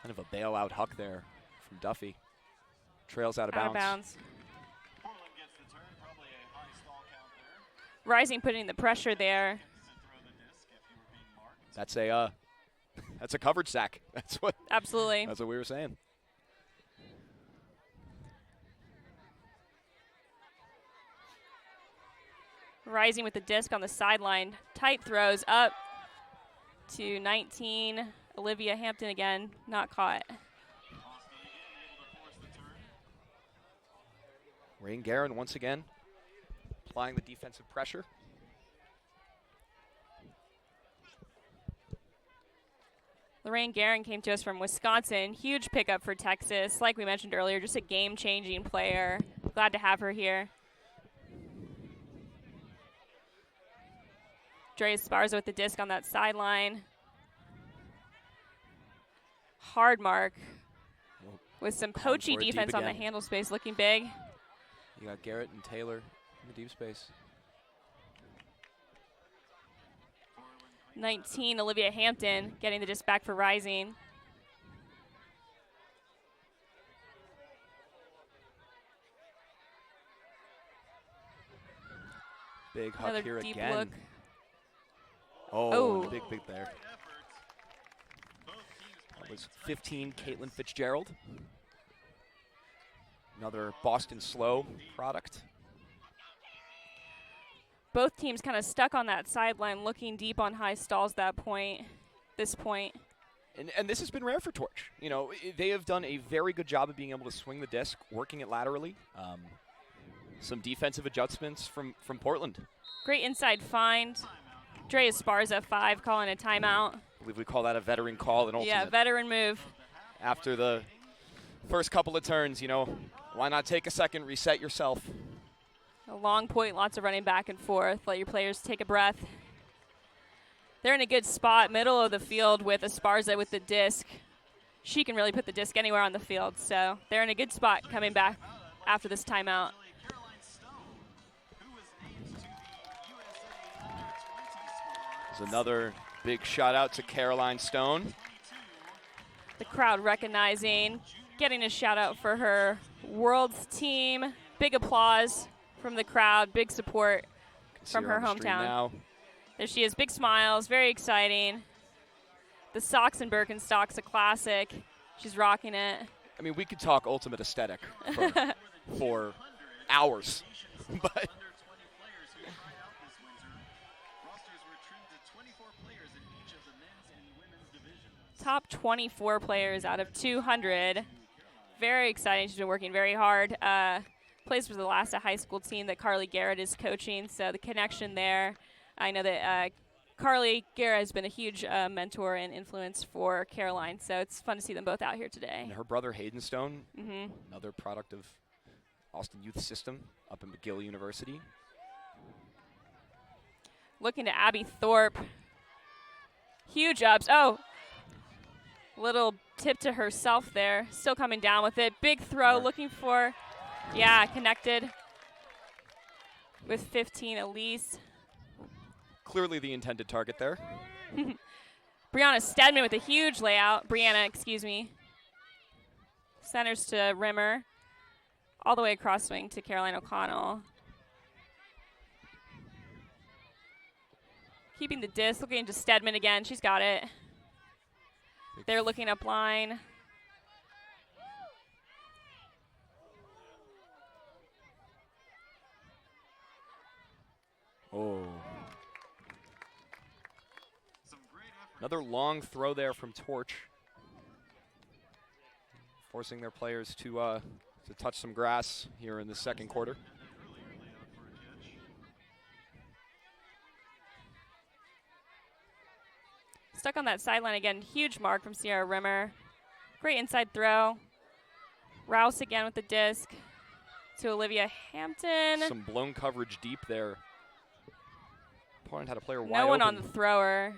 Kind of a bailout huck there from Duffy. Trails out of bounds. Portland gets the turn, probably a high stall count there. Rising putting the pressure there. Throw the disc if you were being marked. That's a coverage sack. That's what Absolutely. we were saying. Rising with the disc on the sideline. Tight throws up to 19. Olivia Hampton again, not caught. Rain Guerin once again applying the defensive pressure. Lorraine Guerin came to us from Wisconsin. Huge pickup for Texas. Like we mentioned earlier, just a game-changing player. Glad to have her here. Drea Esparza with the disc on that sideline. Hard mark with some poachy defense on the handle space, looking big. You got Garrett and Taylor in the deep space. 19, Olivia Hampton getting the disc back for Rising. Big Another huck here deep again. look. Oh, big there. That was 15, Caitlin Fitzgerald. Another Boston Slow product. Both teams kind of stuck on that sideline, looking deep on high stalls this point. And this has been rare for Torch. You know, they have done a very good job of being able to swing the disc, working it laterally. Some defensive adjustments from Portland. Great inside find. Drea Esparza, 5, calling a timeout. I believe we call that a veteran call in ultimate. Yeah, veteran move. After the first couple of turns, you know, why not take a second, reset yourself? A long point, lots of running back and forth. Let your players take a breath. They're in a good spot, middle of the field with Esparza with the disc. She can really put the disc anywhere on the field, so they're in a good spot coming back after this timeout. There's another big shout out to Caroline Stone. The crowd recognizing, getting a shout out for her Worlds team. Big applause from the crowd, big support from her hometown. Now. There she is, big smiles, very exciting. The socks and Birkenstocks, a classic. She's rocking it. I mean, we could talk ultimate aesthetic for hours, but top 24 players out of 200. Very exciting. She's been working very hard. Plays for the Lasta high school team that Carly Garrett is coaching, so the connection there. I know that Carly Garrett has been a huge mentor and influence for Caroline, so it's fun to see them both out here today. And her brother Hayden Stone, another product of Austin Youth System up in McGill University. Looking to Abby Thorpe. Huge ups. Oh, little tip to herself there. Still coming down with it. Big throw, looking for, yeah, connected with 15, Elise. Clearly the intended target there. Brianna Stedman with a huge layout. Brianna, excuse me. Centers to Rimmer. All the way across swing to Caroline O'Connell. Keeping the disc, looking to Stedman again. She's got it. They're looking up line. Oh. Another long throw there from Torch. Forcing their players to touch some grass here in the second quarter. Stuck on that sideline again. Huge mark from Sierra Rimmer. Great inside throw. Rouse again with the disc to Olivia Hampton. Some blown coverage deep there. Portland had a player wide No one open. on the thrower.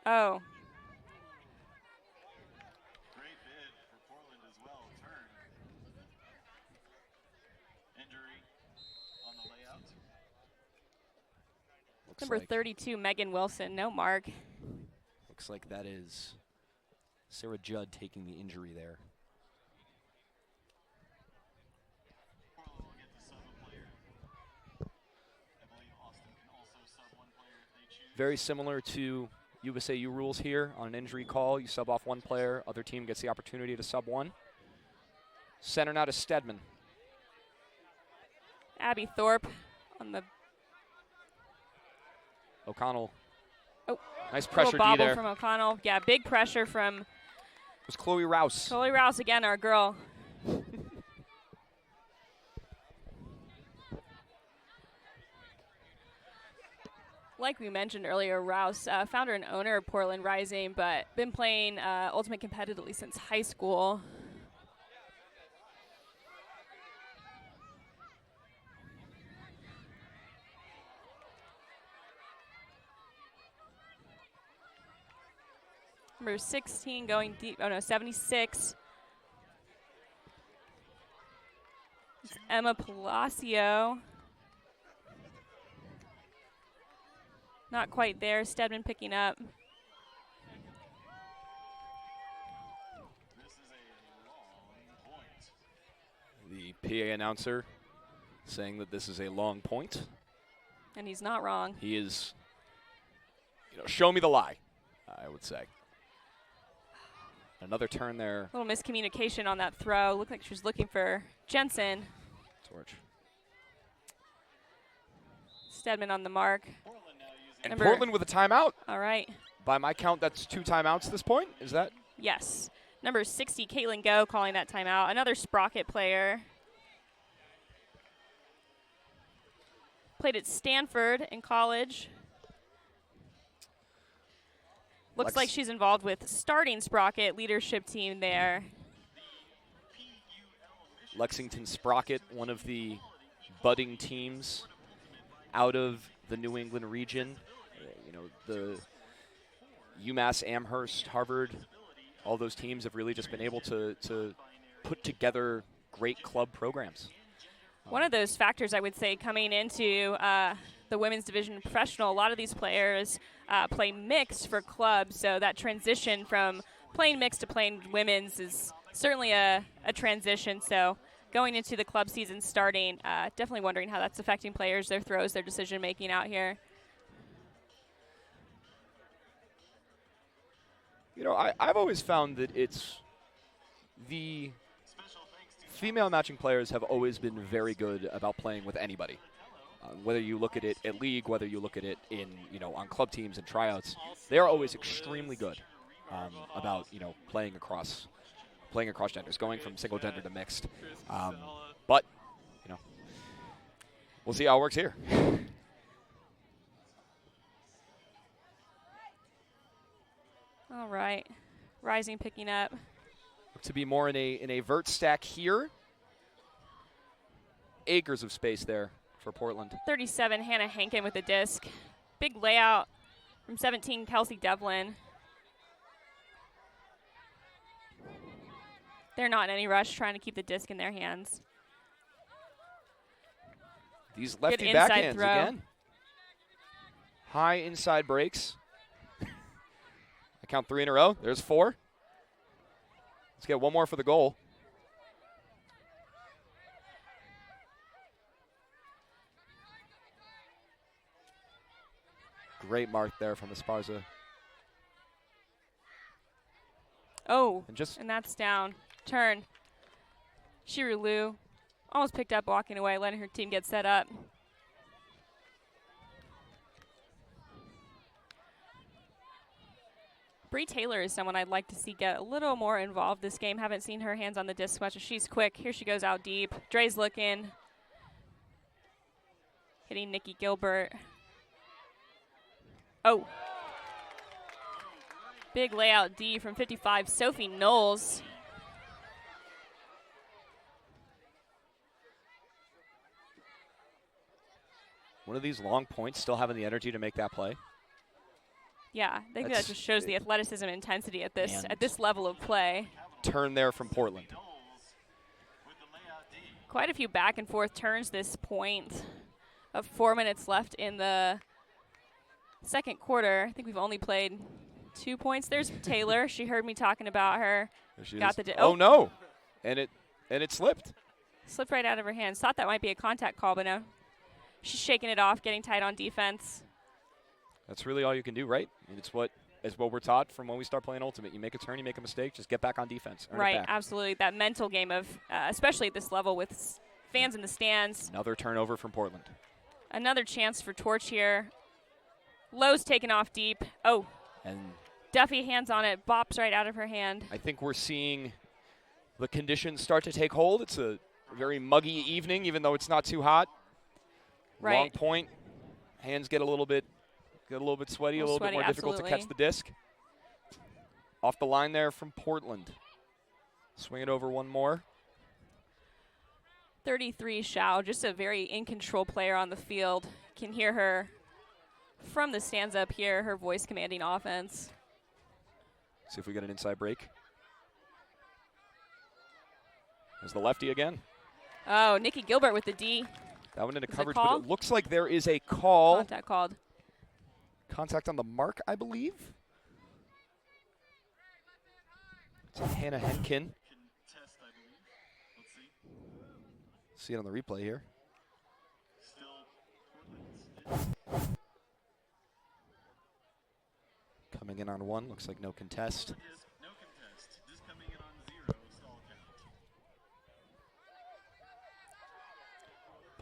Oh. Great bid for Portland as well. Turn. Injury on the layout. Looks Number like, 32, Megan Wilson. No mark. looks like that is Sarah Judd taking the injury there. Portland will get to sub a player. I believe Austin can also sub one player if they choose. Very similar to USAU rules here. On an injury call, you sub off one player. Other team gets the opportunity to sub one. Center now to Stedman. Abby Thorpe on the O'Connell. Oh, nice little pressure D bobble there. from O'Connell. Yeah, big pressure from It was Chloe Rouse. Chloe Rouse again, our girl. Like we mentioned earlier, Rouse, founder and owner of Portland Rising, but been playing Ultimate competitively since high school. Number 16 going deep. Oh no, 76. It's Emma Palacio. Not quite there. Stedman picking up. This is a long point. The PA announcer saying that this is a long point. And he's not wrong. He is, show me the lie, I would say. Another turn there. A little miscommunication on that throw. Looked like she was looking for Jensen. Torch. Stedman on the mark. Portland now using And Number- Portland with a timeout. All right. By my count, that's 2 timeouts at this point. Is that? Yes. Number 60, Caitlin Go calling that timeout. Another Sprocket player. Played at Stanford in college. Looks like she's involved with starting Sprocket leadership team there. Lexington Sprocket, one of the budding teams out of the New England region. The UMass, Amherst, Harvard, all those teams have really just been able to put together great club programs. One of those factors, I would say, coming into the women's division of professional, a lot of these players play mixed for clubs, so that transition from playing mixed to playing women's is certainly a transition. So going into the club season starting, definitely wondering how that's affecting players, their throws, their decision-making out here. I've always found that it's the female matching players have always been very good about playing with anybody. Whether you look at it at league, whether you look at it in, on club teams and tryouts, they are always extremely good about, playing across genders, going from single gender to mixed. But, we'll see how it works here. All right. Rising picking up. To be more in a vert stack here. Acres of space there for Portland. 37, Hannah Hankin with the disc. Big layout from 17, Kelsey Devlin. They're not in any rush, trying to keep the disc in their hands. These lefty inside backhands throw. again. High inside breaks. I count 3 in a row. There's 4. Let's get one more for the goal. Great mark there from Esparza. Oh, And and that's down. Turn. Shiru Liu almost picked up walking away, letting her team get set up. Bree Taylor is someone I'd like to see get a little more involved this game. Haven't seen her hands on the disc much. She's quick. Here she goes out deep. Dre's looking. Hitting Nikki Gilbert. Oh, Big layout D from 55, Sophie Knowles. One of these long points still having the energy to make that play. Yeah, I think that That's- just shows the athleticism and intensity at this And- level of play. Turn there from Portland. Quite a few back and forth turns this point. Of 4 minutes left in the second quarter. I think we've only played 2 points. There's Taylor. She heard me talking about her. There she Got is. the oh no, and it slipped. Slipped right out of her hands. Thought that might be a contact call, but no. She's shaking it off, getting tight on defense. That's really all you can do, right? I mean, it's what we're taught from when we start playing Ultimate. You make a turn, you make a mistake, just get back on defense. Earn it Right, back. absolutely. That mental game of, especially at this level with fans in the stands. Another turnover from Portland. Another chance for Torch here. Lowe's taken off deep. Oh, And Duffy hands on it, bops right out of her hand. I think we're seeing the conditions start to take hold. It's a very muggy evening, even though it's not too hot. Right. Long point. Hands get a little bit sweaty, a little bit more difficult to catch the disc. Off the line there from Portland. Swing it over one more. 33 Shao, just a very in-control player on the field. Can hear her from the stands up here, her voice commanding offense. See if we get an inside break. There's the lefty again. Oh, Nikki Gilbert with the D. That one into Is it coverage, but called? it looks like there is a call. Contact called. Contact on the mark, I believe. It's Hannah Henkin. Contest, I believe. Let's see. See it on the replay here. Still Portland's Coming in on one, looks like no contest. disc, no contest. Disc coming in on 0, stall count.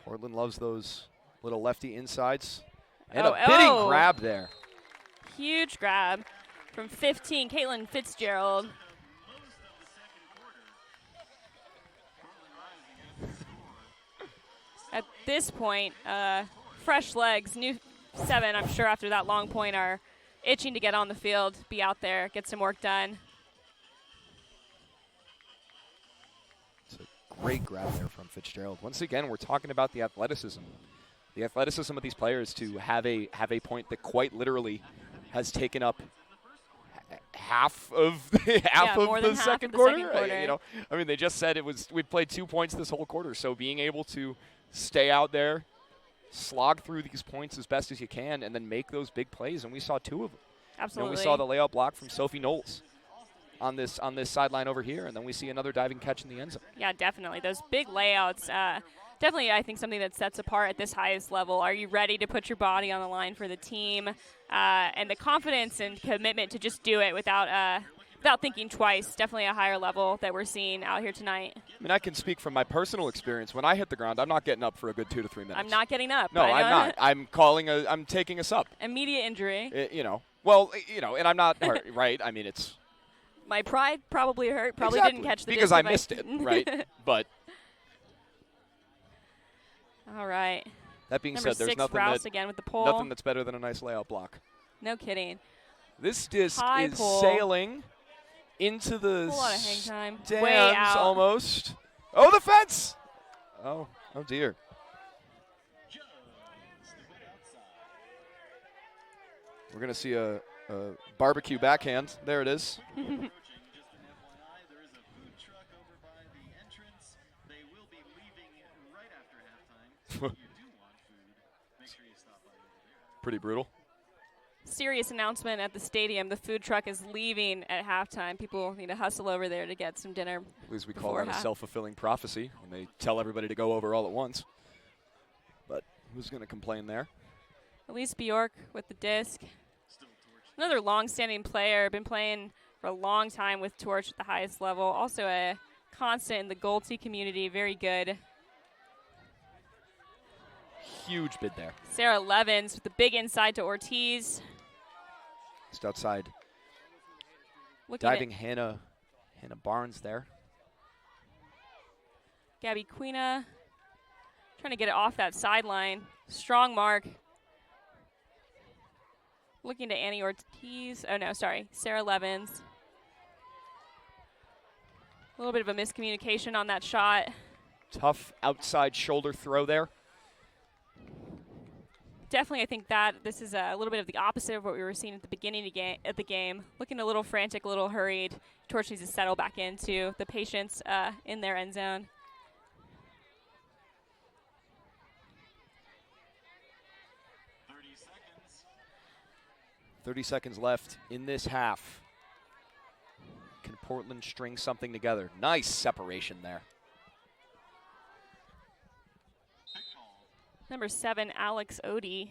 Portland loves those little lefty insides. And Oh, a bidding oh. grab there. Huge grab from 15, Caitlin Fitzgerald. Most of the second quarter. Portland rising at the score. At this point, fresh legs, new 7, I'm sure after that long point, are itching to get on the field, be out there, get some work done. It's a great grab there from Fitzgerald. Once again, we're talking about the athleticism. The athleticism of these players to have a point that quite literally has taken up half of more than the half second of the quarter. second quarter. You know, I mean, they just said we played 2 points this whole quarter. So being able to stay out there, slog through these points as best as you can, and then make those big plays, and we saw 2 of them. Absolutely. And we saw the layout block from Sophie Knowles on this sideline over here, and then we see another diving catch in the end zone. Yeah, definitely. Those big layouts, definitely I think something that sets apart at this highest level. Are you ready to put your body on the line for the team? And the confidence and commitment to just do it without thinking twice. Definitely a higher level that we're seeing out here tonight. I mean, I can speak from my personal experience. When I hit the ground, I'm not getting up for a good 2 to 3 minutes. I'm not getting up. No, I I'm know. not. I'm taking a sub. Immediate injury. And I'm not hurt, right? I mean, it's My pride probably hurt. Probably exactly, didn't catch the because disc I if missed it, right? But All right. that being Number said, there's 6, nothing Rouse again with the pole. nothing that's better than a nice layout block. No kidding. This disc High is pull. sailing into the Whole lot of hang time. stands Way out. almost. Oh, the fence! Oh dear. Just the bit outside. We're gonna see a barbecue backhand. There it is. Approaching, just an FYI, there is a food truck over by the entrance. They will be leaving right after halftime. So if you do want food, make sure you stop by over there. Pretty brutal. Serious announcement at the stadium. The food truck is leaving at halftime. People need to hustle over there to get some dinner. At least we call Before that a half. self-fulfilling prophecy when they tell everybody to go over all at once. But who's going to complain there? Elise Bjork with the disc. Still Torch. Another long-standing player. Been playing for a long time with Torch at the highest level. Also a constant in the Goldie community. Very good. Huge bid there. Sarah Levins with the big inside to Ortiz. Just outside. Looking Diving at Hannah Barnes there. Gabby Quina. Trying to get it off that sideline. Strong mark. Looking to Annie Ortiz. Oh, no, sorry. Sarah Levins. A little bit of a miscommunication on that shot. Tough outside shoulder throw there. Definitely, I think that this is a little bit of the opposite of what we were seeing at the beginning of the game. Looking a little frantic, a little hurried. Torch needs to settle back into the patience in their end zone. 30 seconds left in this half. Can Portland string something together? Nice separation there. Number 7, Alex Odie.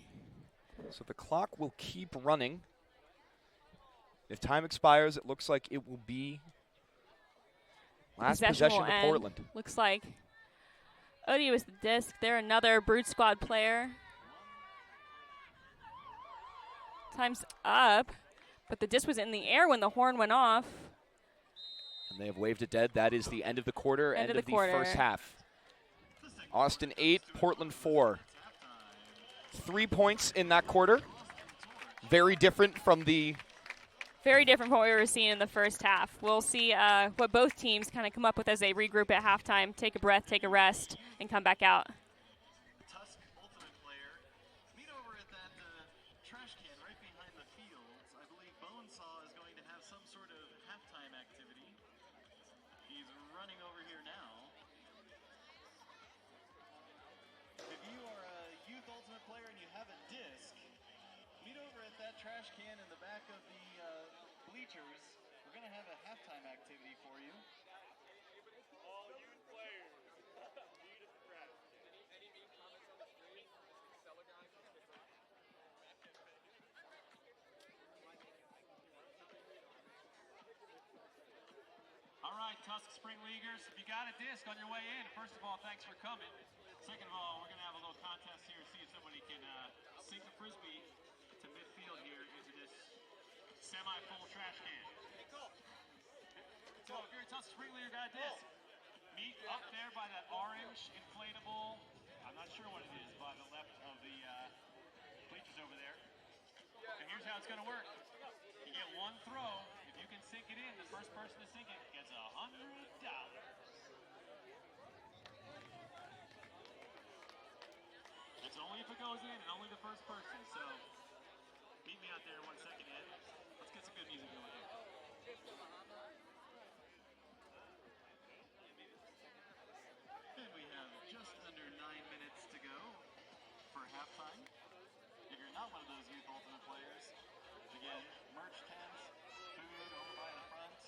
So the clock will keep running. If time expires, it looks like it will be last possession will to end. Portland. Looks like Odie was the disc. They're another Brood Squad player. Time's up, but the disc was in the air when the horn went off. And they have waved it dead. That is the end of the quarter, end of the quarter. first half. Austin 8, Portland 4. 3 points in that quarter. Very different from what we were seeing in the first half. We'll see what both teams kind of come up with as they regroup at halftime, take a breath, take a rest, and come back out. Tusk Ultimate player, meet over at that trash can right behind the fields. I believe Bonesaw is going to have some sort of halftime activity. He's running over here now. If you are a youth Ultimate player and you have a disc, meet over at that trash can in the back of the bleachers. We're going to have a halftime activity for you. All youth players, meet at the trash can. Any mean comments on the stream? Fellow guys? All right, Tusk Spring Leaguers, if you got a disc on your way in, first of all, thanks for coming. Second of all, we're going to have a little contest here to see if somebody can sink a Frisbee to midfield here into this semi-full trash can. So if you're a Tusk Spring Leaguer, got a disc, meet up there by that orange inflatable, I'm not sure what it is, by the left of the bleachers over there. And here's how it's going to work. You get one throw. If you can sink it in, the first person to sink it gets $100. It's only if it goes in and only the first person. So meet me out there in 1 second, Ed. Let's get some good music going here. And we have just under 9 minutes to go for halftime. If you're not one of those youth Ultimate players, again, merch tents, food over by the front.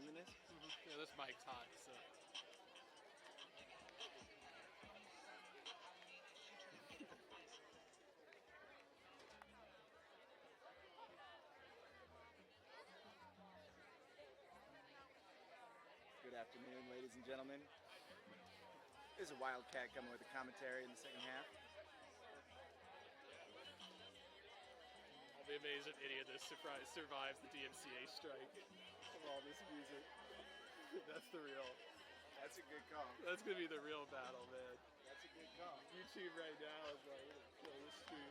in this? Yeah, this mic's hot, so. Good afternoon, ladies and gentlemen. There's a Wildcat coming with a commentary in the second half. I'll be amazed if any of this survives the DMCA strike of all this music. That's the real. That's a good call. That's gonna be the real battle, man. That's a good call. YouTube right now is like, we're gonna kill this stream.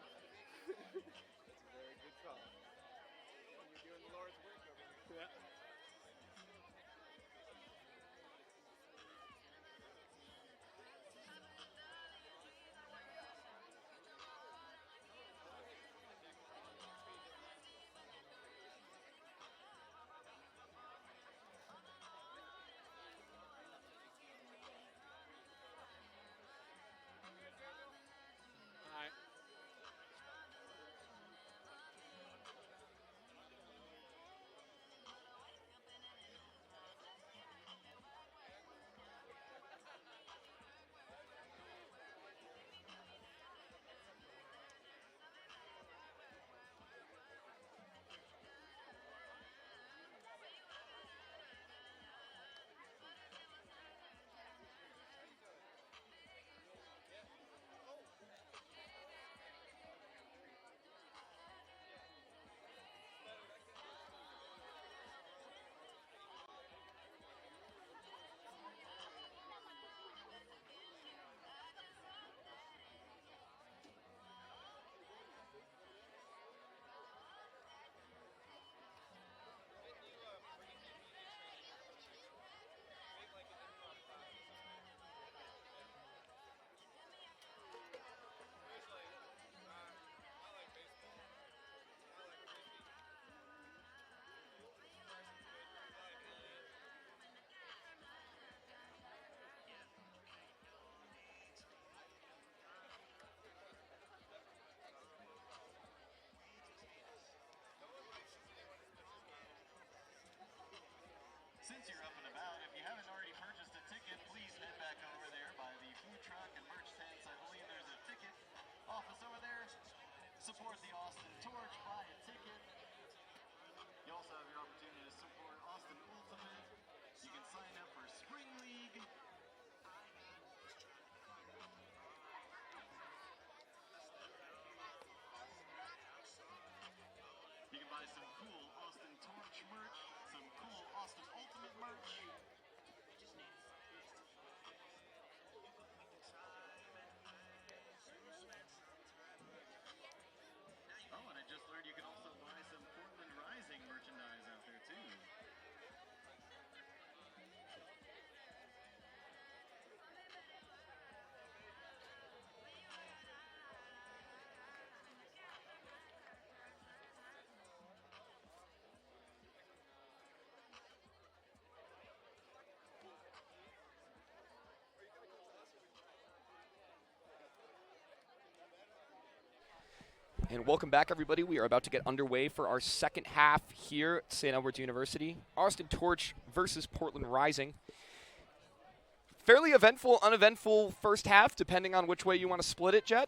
That's a very good call. When you're doing the Lord's work over here. Yeah. Alright. Since you're up and about, if you haven't already purchased a ticket, please head back over there by the food truck and merch tents. I believe there's a ticket office over there. Support the Austin Torch, buy a ticket. You also have your opportunity to support Austin Ultimate. You can sign up for Spring League. You can buy some cool Austin Torch merch, some cool Austin Ultimate merch. Oh, and I just learned you can also buy some Portland Rising merchandise out there too. And welcome back, everybody. We are about to get underway for our second half here at St. Edward's University. Austin Torch versus Portland Rising. Fairly eventful, uneventful first half, depending on which way you want to split it, Jet.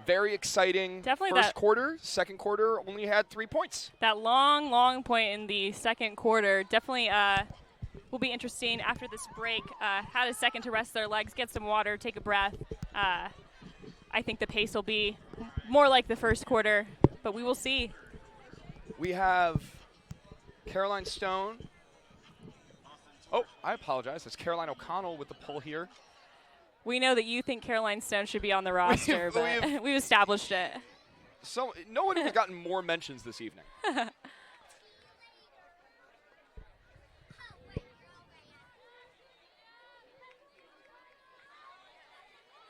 Very exciting Definitely first quarter. Second quarter only had 3 points. That long point in the second quarter definitely will be interesting after this break. Had a second to rest their legs, get some water, take a breath. I think the pace will be more like the first quarter, but we will see. We have Caroline Stone. Oh, I apologize. It's Caroline O'Connell with the pull here. We know that you think Caroline Stone should be on the roster, but we've established it. So no one has gotten more mentions this evening.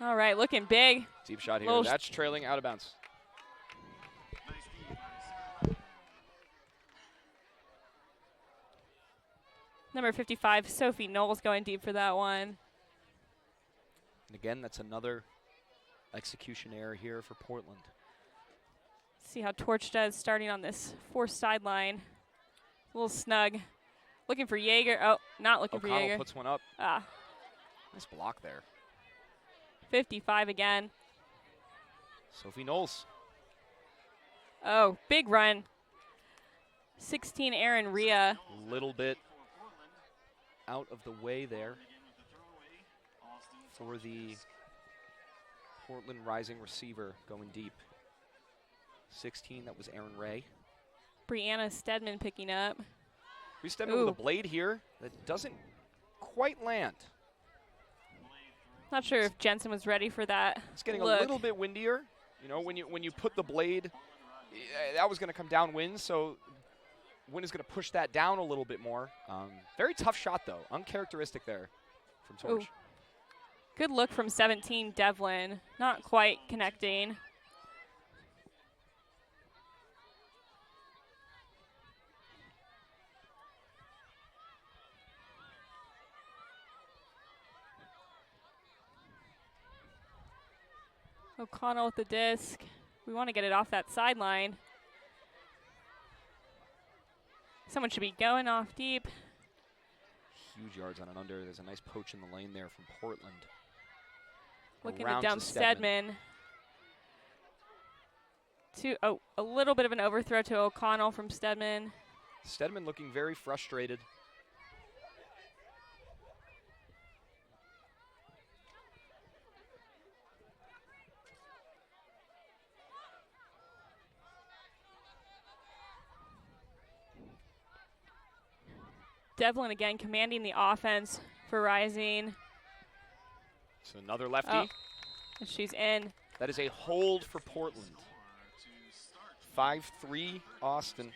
All right, looking big. Deep shot here. Little That's trailing out of bounds. Number 55, Sophie Knowles going deep for that one. And again, that's another execution error here for Portland. See how Torch does starting on this forced sideline. A little snug. Looking for Jaeger. Oh, not looking for O'Connell Jaeger. puts one up. Ah, Nice block there. 55 again. Sophie Knowles. Oh, big run. 16 Aaron Rhea. A little bit out of the way there for the Portland Rising receiver going deep. 16, that was Aaron Ray. Brianna Stedman picking up. We step in with a blade here that doesn't quite land. Not sure if Jensen was ready for that. It's getting look. a little bit windier. You know, when you put the blade, that was going to come downwind, so wind is going to push that down a little bit more. Very tough shot, though. Uncharacteristic there from Torch. Ooh. Good look from 17, Devlin. Not quite connecting. O'Connell with the disc. We want to get it off that sideline. Someone should be going off deep. Huge yards on and under. There's a nice poach in the lane there from Portland. Looking Around to dump Stedman. A little bit of an overthrow to O'Connell from Stedman. Stedman looking very frustrated. Devlin again commanding the offense for Rising. So another lefty. Oh, and she's in. That is a hold for Portland. 5-3 Austin.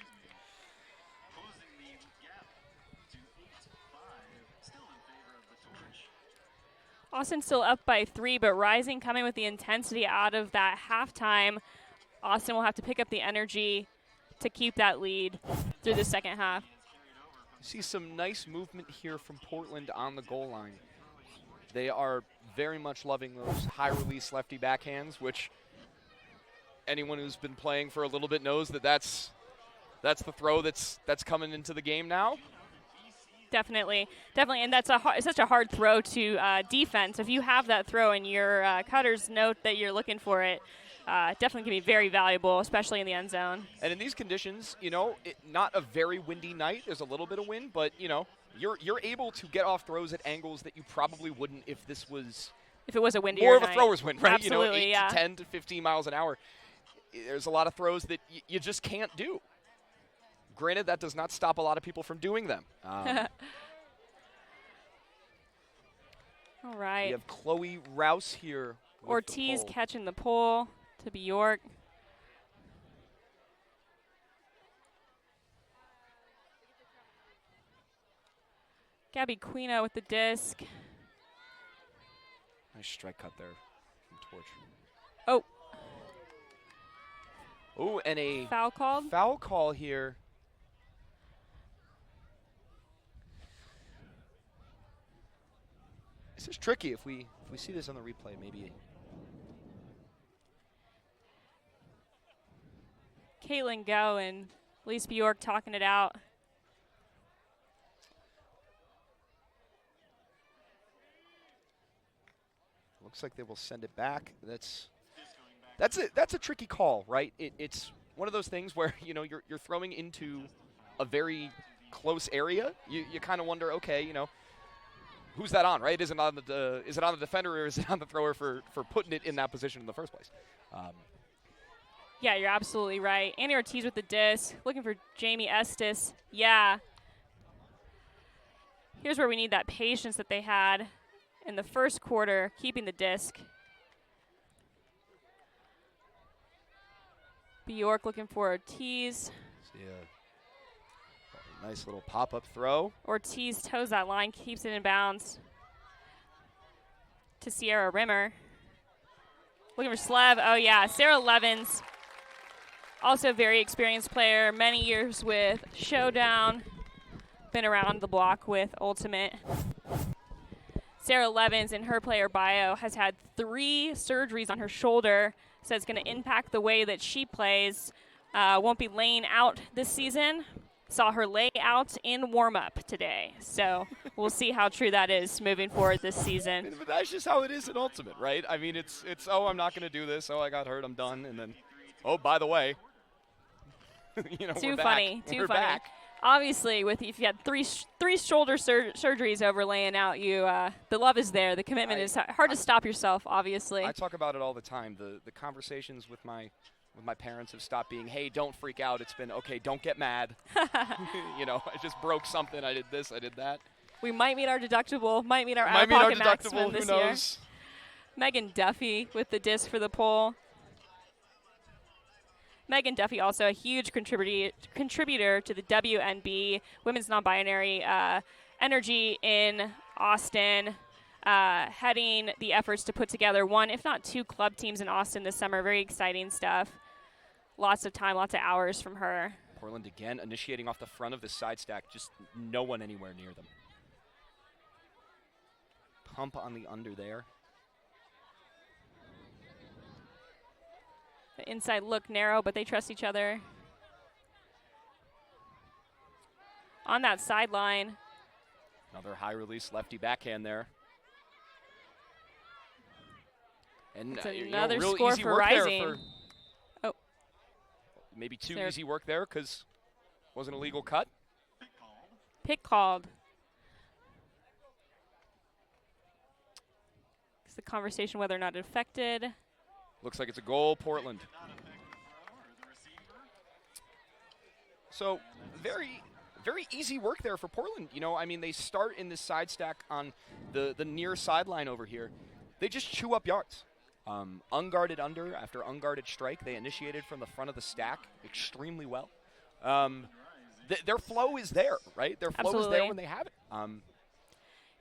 Austin still up by 3, but Rising coming with the intensity out of that halftime. Austin will have to pick up the energy to keep that lead through the second half. See some nice movement here from Portland on the goal line. They are very much loving those high release lefty backhands, which anyone who's been playing for a little bit knows that that's the throw that's coming into the game now. Definitely, and that's it's such a hard throw to defense. If you have that throw and your cutters note that you're looking for it, definitely can be very valuable, especially in the end zone. And in these conditions, you know, not a very windy night. There's a little bit of wind, but you know, you're able to get off throws at angles that you probably wouldn't if it was a windier more of night. a thrower's wind, right? Absolutely, you know, 8 to 10 to 15 miles an hour. There's a lot of throws that you just can't do. Granted, that does not stop a lot of people from doing them. All right. We have Chloe Rouse here. Ortiz catching the pole to Bjork. Gabby Quino with the disc. Nice strike cut there from Torch. Oh. Oh, and a Foul called? Foul call here. This is tricky. If we see this on the replay, maybe. Caitlin Go and Lise Bjork talking it out. Looks like they will send it back. That's a tricky call, right? It's one of those things where you're throwing into a very close area. You kind of wonder, okay, who's that on, right? Is it on the defender or is it on the thrower for putting it in that position in the first place? Yeah, you're absolutely right. Annie Ortiz with the disc, looking for Jamie Estes. Yeah. Here's where we need that patience that they had in the first quarter, keeping the disc. Bjork looking for Ortiz. See a nice little pop-up throw. Ortiz toes that line, keeps it in bounds to Sierra Rimmer. Looking for Slev. Oh, yeah, Sarah Levins. Also a very experienced player, many years with Showdown. Been around the block with Ultimate. Sarah Levins in her player bio has had 3 surgeries on her shoulder, so it's going to impact the way that she plays. Won't be laying out this season, saw her lay out in warm-up today. So we'll see how true that is moving forward this season. But that's just how it is in Ultimate, right? I mean, it's oh, I'm not going to do this. Oh, I got hurt. I'm done. And then, oh, by the way, you know, Too we're funny. back. Too We're funny. back. Obviously, if you had three shoulder surgeries over laying out, the love is there. The commitment is hard to stop yourself. Obviously, I talk about it all the time. The conversations with my parents have stopped being, hey, don't freak out. It's been, okay, don't get mad. You know, I just broke something. I did this. I did that. we might meet our deductible. Might meet our Might meet our out-of-pocket maximum deductible. this Who year. knows? Megan Duffy with the disc for the pole. Megan Duffy also a huge contributor to the WNB, Women's Non-Binary Energy in Austin, heading the efforts to put together one, if not two, club teams in Austin this summer. Very exciting stuff. Lots of time, lots of hours from her. Portland again initiating off the front of the side stack. Just no one anywhere near them. Pump on the under there. The inside look narrow, but they trust each other. On that sideline. Another high release lefty backhand there. And It's you know, another real score easy for work there Rising. for maybe too There- easy work there because wasn't a legal cut. Pick called. It's the conversation whether or not it affected. Looks like it's a goal, Portland. So very, very easy work there for Portland. You know, I mean, they start in this side stack on the near sideline over here. They just chew up yards. Unguarded under after unguarded strike. They initiated from the front of the stack extremely well. Their flow is there, right? Their flow is there Absolutely. when they have it.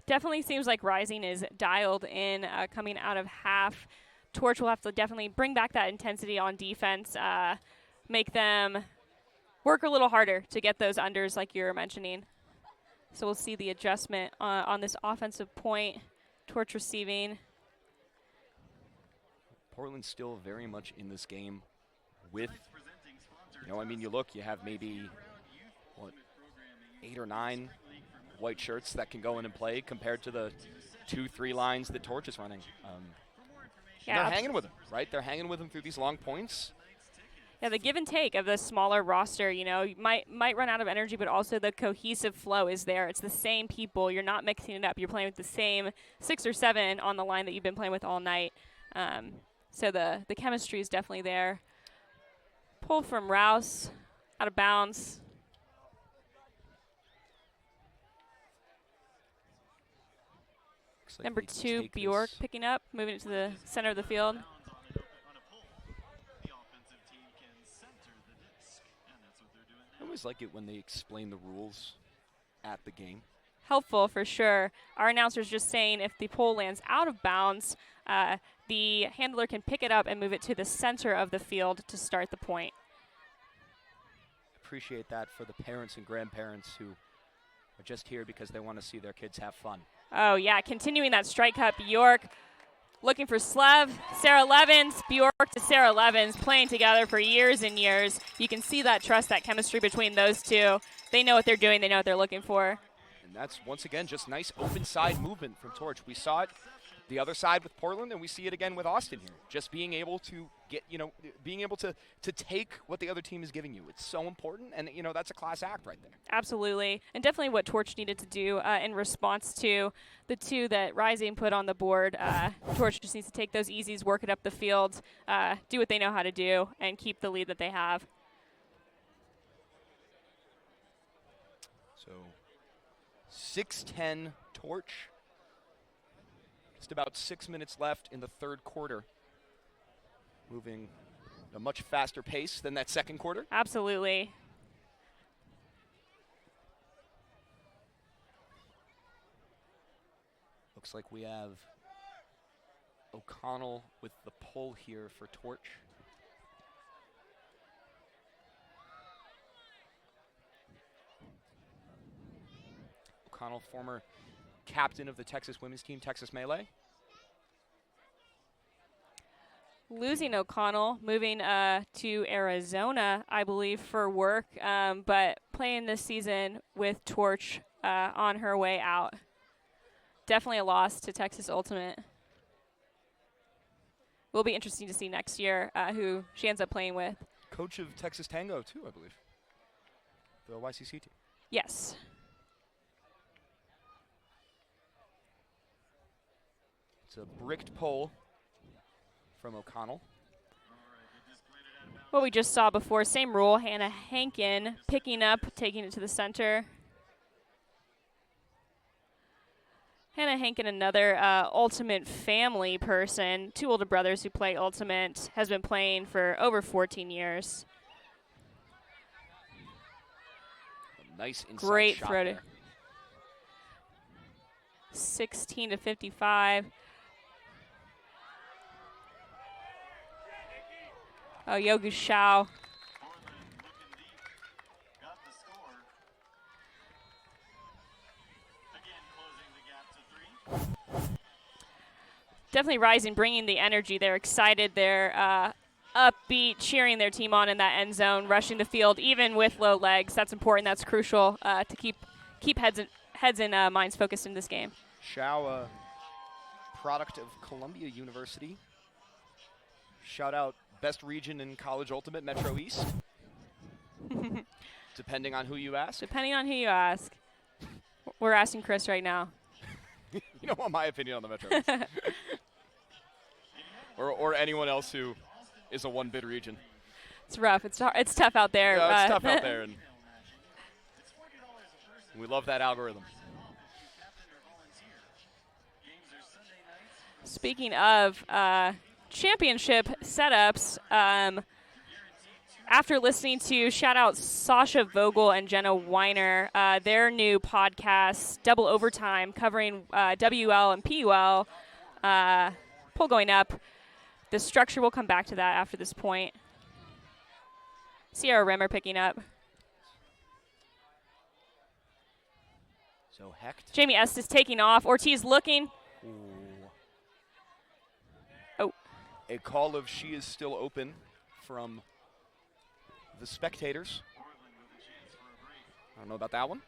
Definitely seems like Rising is dialed in coming out of half. Torch will have to definitely bring back that intensity on defense, make them work a little harder to get those unders like you were mentioning. So we'll see the adjustment on this offensive point. Torch receiving. Portland's still very much in this game with, you know, I mean, you look, you have maybe, 8 or 9 white shirts that can go in and play compared to the 2-3 lines that Torch is running. Yeah, they're hanging with him, right? They're hanging with him through these long points. Yeah, the give and take of the smaller roster, you know, you might run out of energy, but also the cohesive flow is there. It's the same people. You're not mixing it up. You're playing with the same 6 or 7 on the line that you've been playing with all night. So the chemistry is definitely there. Pull from Rouse, out of bounds. Looks like Number they 2, take Bjork this- picking up, moving it to the center of the field. On a pull, the offensive team can center the disc, and that's what they're doing I now. always like it when they explain the rules at the game. Helpful for sure. Our announcer's just saying if the pole lands out of bounds, the handler can pick it up and move it to the center of the field to start the point. Appreciate that for the parents and grandparents who are just here because they want to see their kids have fun. Oh, yeah, continuing that strike cut, Bjork looking for Slev, Sarah Levins, Bjork to Sarah Levins, playing together for years and years. You can see that trust, that chemistry between those two. They know what they're doing. They know what they're looking for. And that's, once again, just nice open side movement from Torch. We saw it the other side with Portland, and we see it again with Austin here. Just being able to get, you know, being able to take what the other team is giving you. It's so important, and, you know, that's a class act right there. Absolutely. And definitely what Torch needed to do in response to the 2 that Rising put on the board. Torch just needs to take those easies, work it up the field, do what they know how to do, and keep the lead that they have. So 6-10 Torch. Just about 6 minutes left in the third quarter. Moving at a much faster pace than that second quarter. Absolutely. Looks like we have O'Connell with the pull here for Torch. O'Connell, former captain of the Texas women's team, Texas Melee. losing O'Connell, moving to Arizona, I believe, for work, but playing this season with Torch on her way out. Definitely a loss to Texas Ultimate. Will be interesting to see next year who she ends up playing with. Coach of Texas Tango, too, I believe. The YCC team. Yes. It's a bricked pole from O'Connell. What we just saw before, same rule. Hannah Hankin picking up, taking it to the center. Hannah Hankin, another Ultimate family person, 2 older brothers who play Ultimate, has been playing for over 14 years. A nice inside Great shot throw there. 16 to 55. Oh, Yogu Shao. Portland looking deep. Got the score. Again, closing the gap to 3. Definitely rising, bringing the energy. They're excited. They're upbeat, cheering their team on in that end zone, rushing the field, even with low legs. That's important. That's crucial to keep heads and minds focused in this game. Shao, product of Columbia University. Shout out best region in college ultimate, Metro East. Depending on who you ask. Depending on who you ask. We're asking Chris right now. You don't want my opinion on the Metro East. or anyone else who is a one-bid region. It's rough. It's tough out there. Yeah, it's tough out there. And we love that algorithm. Speaking of championship setups, after listening to shout out Sasha Vogel and Jenna Weiner, their new podcast, Double Overtime, covering WL and PUL, pull going up. The structure, we'll come back to that after this point. Sierra Rimmer picking up. So Hecht. Jamie Estes taking off. Ortiz looking. Ooh. Oh. A call of she is still open from the spectators. I don't know about that one.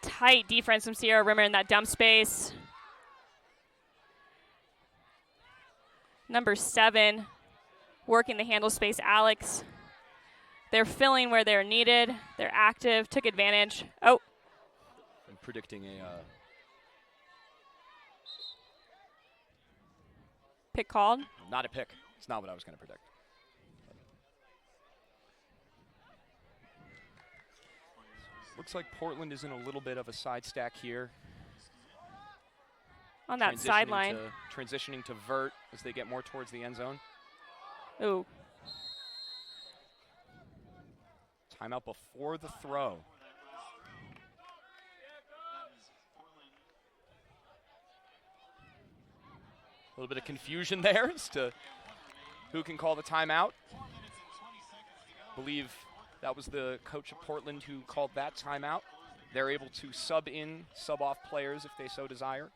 Tight defense from Sierra Rimmer in that dump space. Number 7, working the handle space, Alex. They're filling where they're needed. They're active, took advantage. Oh. I'm predicting a Pick called. not a pick. It's not what I was going to predict. Looks like Portland is in a little bit of a side stack here. On that sideline. Transitioning to vert as they get more towards the end zone. Ooh. Timeout before the throw. A little bit of confusion there as to who can call the timeout. Believe that was the coach of Portland who called that timeout. They're able to sub off players if they so desire.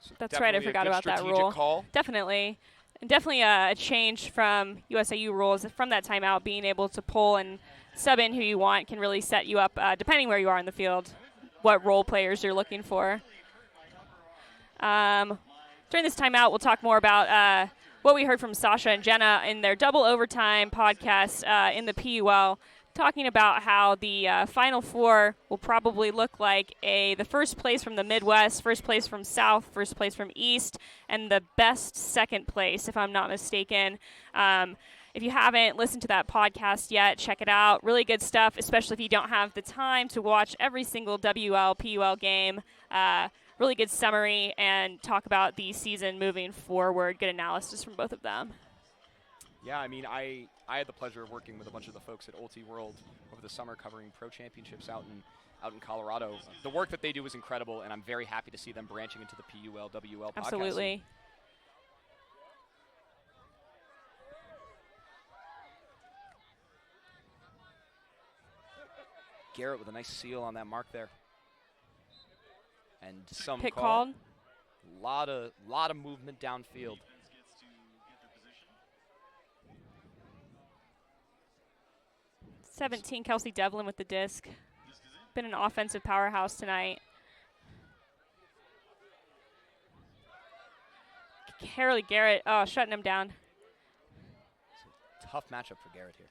So that's right, I forgot about that rule. Call. Definitely. And definitely a change from USIU rules from that timeout. Being able to pull and sub in who you want can really set you up, depending where you are in the field, what role players you're looking for. During this timeout, we'll talk more about what we heard from Sasha and Jenna in their Double Overtime podcast in the PUL, talking about how the Final Four will probably look like the first place from the Midwest, first place from South, first place from East, and the best second place, if I'm not mistaken. If you haven't listened to that podcast yet, check it out. Really good stuff, especially if you don't have the time to watch every single WL, PUL game. Really good summary and talk about the season moving forward. Good analysis from both of them. Yeah, I mean, I had the pleasure of working with a bunch of the folks at Ulti World over the summer covering pro championships out in Colorado. The work that they do is incredible, and I'm very happy to see them branching into the PUL, WL podcast. Absolutely. Garrett with a nice seal on that mark there. And some Pick call. called. Lot of movement downfield. Defense gets to get the position. 17, Kelsey Devlin with the disc. Disc is in. Been an offensive powerhouse tonight. Harley Garrett, oh, shutting him down. Tough matchup for Garrett here.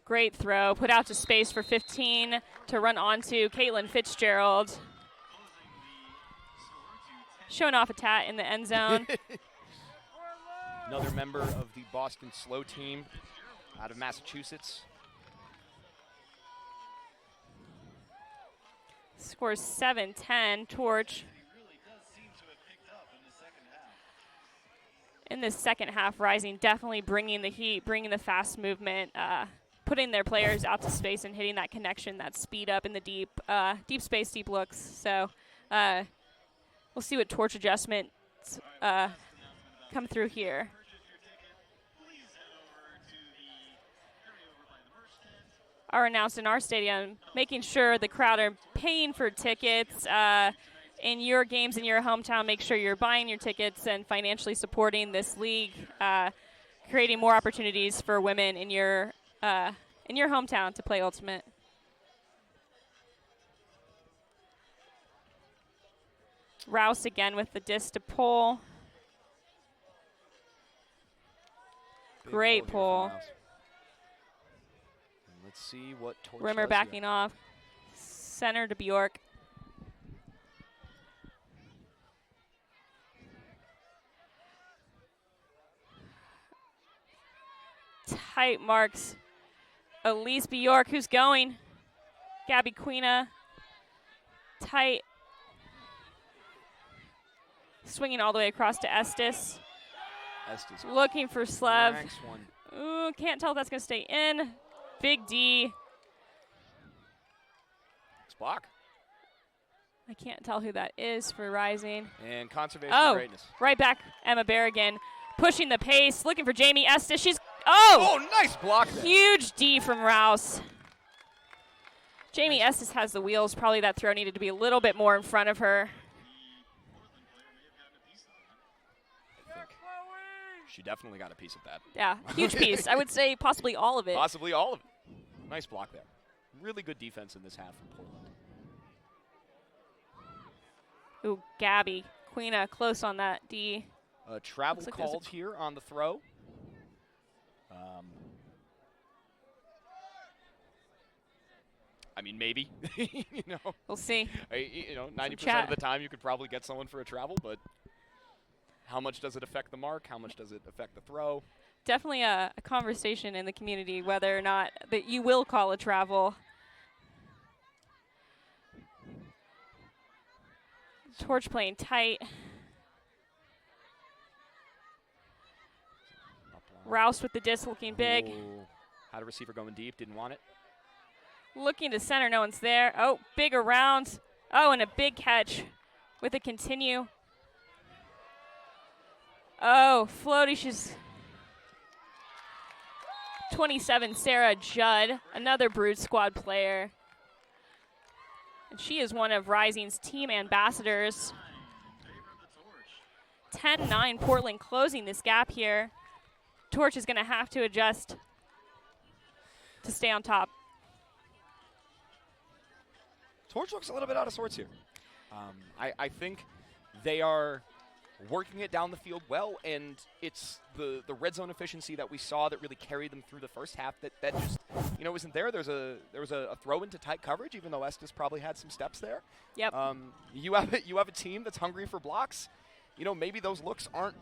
Great throw, put out to space for 15 to run onto Caitlin Fitzgerald. Closing the score to 10. Showing off a tat in the end zone. Another member of the Boston Slow team out of Massachusetts. Scores 7-10, Torch. He really does seem to have picked up in the second half. In the second half, Rising definitely bringing the heat, bringing the fast movement, putting their players out to space and hitting that connection, that speed up in the deep space, deep looks. So we'll see what Torch adjustments come through here. Purchase your ticket. Please head over to the area over by the merch tent. Are announced in our stadium, making sure the crowd are paying for tickets in your games in your hometown. Make sure you're buying your tickets and financially supporting this league, creating more opportunities for women in your hometown to play Ultimate. Rouse again with the disc to pull. Big Great here pull. from Rouse. And let's see what Torch Rimmer does backing here. off. Center to Bjork. Tight marks. Elise Bjork, who's going. Gabby Quina. Tight. Swinging all the way across to Estes. Estes. Looking for Slev. Nice one. Ooh, can't tell if that's going to stay in. Big D. It's block. I can't tell who that is for Rising. And conservation Oh, greatness. right back, Emma Berrigan. Pushing the pace, looking for Jamie Estes. She's, Oh, nice block there. huge D from Rouse. Jamie Estes has the wheels. Probably that throw needed to be a little bit more in front of her. I think she definitely got a piece of that. Yeah, huge piece. I would say possibly all of it. Possibly all of it. Nice block there. Really good defense in this half from Portland. Ooh, Gabby. Quina close on that D. Travel Looks like there's a called here on the throw. I mean, maybe. You know, We'll see. 90% of the time you could probably get someone for a travel, but how much does it affect the mark? How much does it affect the throw? Definitely a conversation in the community whether or not that you will call a travel. Torch playing tight. Rouse with the disc looking big. Ooh. Had a receiver going deep, didn't want it. Looking to center, no one's there. Oh, big around. Oh, and a big catch with a continue. Oh, floaty, she's 27, Sarah Judd, another Brood Squad player. And she is one of Rising's team ambassadors. 10-9, Portland closing this gap here. Torch is going to have to adjust to stay on top. Torch looks a little bit out of sorts here. I think they are working it down the field well, and it's the red zone efficiency that we saw that really carried them through the first half that just isn't there. There was a throw into tight coverage, even though Estes probably had some steps there. Yep. You have a team that's hungry for blocks. Maybe those looks aren't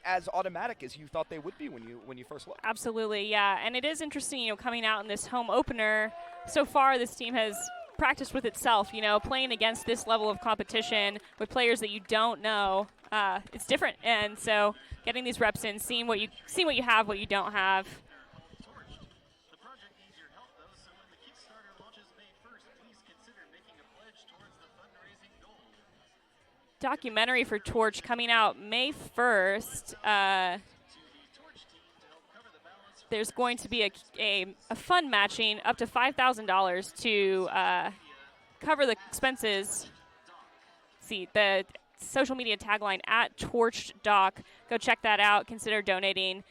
as automatic as you thought they would be when you first looked. Absolutely, yeah. And it is interesting, coming out in this home opener. So far, this team has practiced with itself, playing against this level of competition with players that you don't know. It's different, and so getting these reps in, seeing what you have, what you don't have. The project needs your help, though, so when the Kickstarter launches May 1st, please consider making a pledge towards the fundraising goal. Documentary for Torch coming out May 1st. There's going to be a fund matching up to $5,000 to cover the expenses. See the social media tagline at Torched Doc. Go check that out. Consider donating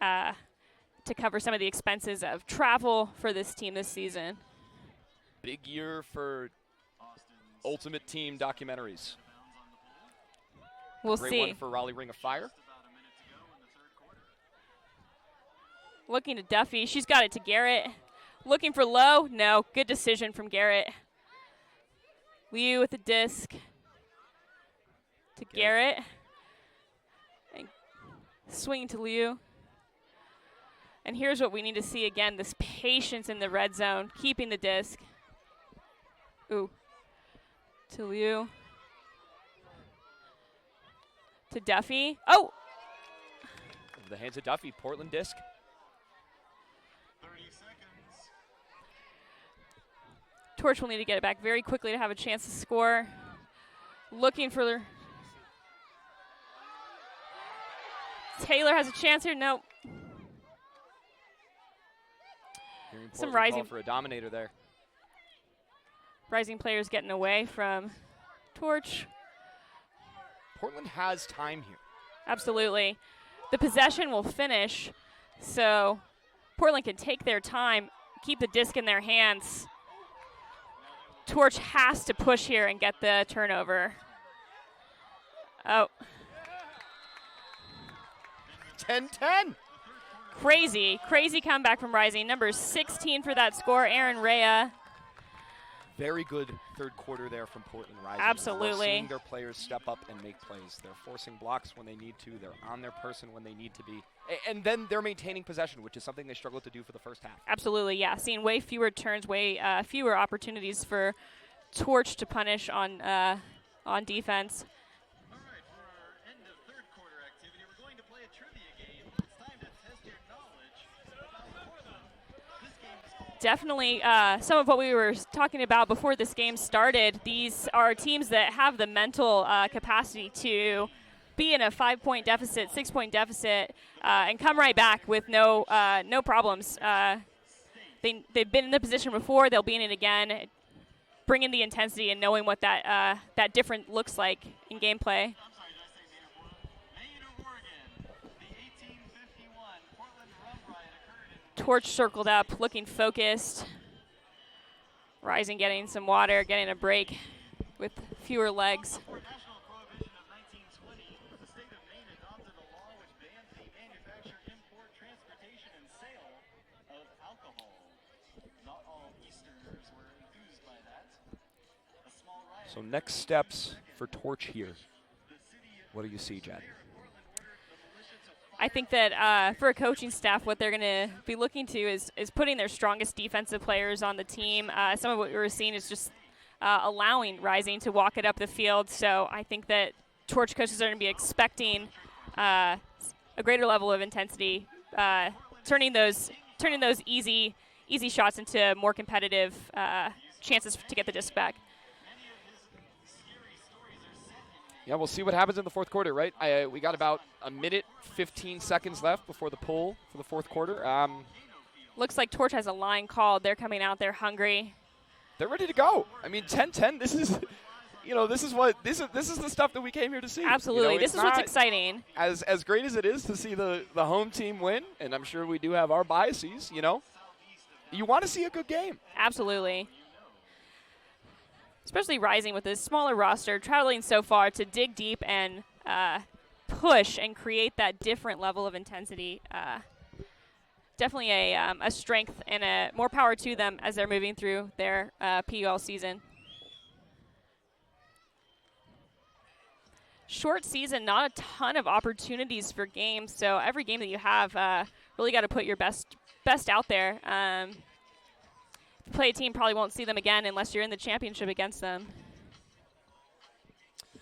to cover some of the expenses of travel for this team this season. Big year for Ultimate Team documentaries. We'll Great see. one for Raleigh Ring of Fire. Looking to Duffy. She's got it to Garrett. Looking for low. No. Good decision from Garrett. Liu with the disc. To Garrett. And swing to Liu. And here's what we need to see again, this patience in the red zone, keeping the disc. Ooh. To Liu. To Duffy. Oh! Over the hands of Duffy, Portland disc. 30 seconds. Torch will need to get it back very quickly to have a chance to score. Looking for Taylor has a chance here. Nope. Some rising for a dominator there. Rising players getting away from Torch. Portland has time here. Absolutely. The possession will finish, so Portland can take their time, keep the disc in their hands. Torch has to push here and get the turnover. Oh. 10-10. Crazy comeback from Rising. Number 16 for that score, Aaron Rea. Very good third quarter there from Portland Rising. Absolutely. We're seeing their players step up and make plays. They're forcing blocks when they need to. They're on their person when they need to be. And then they're maintaining possession, which is something they struggled to do for the first half. Absolutely, yeah. Seeing way fewer turns, way fewer opportunities for Torch to punish on defense. All right, for our end of third quarter activity, we're going to play a trivia game. It's time to test your knowledge about Portland. This game is called Definitely some of what we were talking about before this game started. These are teams that have the mental capacity to be in a 5-point deficit, 6-point deficit, and come right back with no problems. They've been in the position before. They'll be in it again. Bring in the intensity and knowing what that different looks like in gameplay. I'm sorry, did I say Maynard, Oregon? The 1851 Portland Rum Riot occurred in Torch circled up, looking focused. Rising getting some water, getting a break with fewer legs. For national prohibition of 1920, the state of Maine adopted a law which bans the manufacture, import, transportation, and sale of alcohol. Not all Easterners were enthused by that. A small riot. So next steps for Torch here. What do you see, Jed? I think that for a coaching staff, what they're going to be looking to is putting their strongest defensive players on the team. Some of what we were seeing is just allowing Rising to walk it up the field. So I think that Torch coaches are going to be expecting a greater level of intensity, turning those easy shots into more competitive chances to get the disc back. Yeah, we'll see what happens in the fourth quarter, right? We got about a minute, 15 seconds left before the pull for the fourth quarter. Looks like Torch has a line called. They're coming out. They're hungry. They're ready to go. I mean, 10-10. This is, this is the stuff that we came here to see. Absolutely, this it's is what's not exciting. As great as it is to see the home team win, and I'm sure we do have our biases. You want to see a good game. Absolutely. Especially Rising with this smaller roster, traveling so far to dig deep and push and create that different level of intensity. Definitely a strength and a more power to them as they're moving through their PUL season. Short season, not a ton of opportunities for games, so every game that you have, really got to put your best out there. If you play a team, probably won't see them again unless you're in the championship against them. I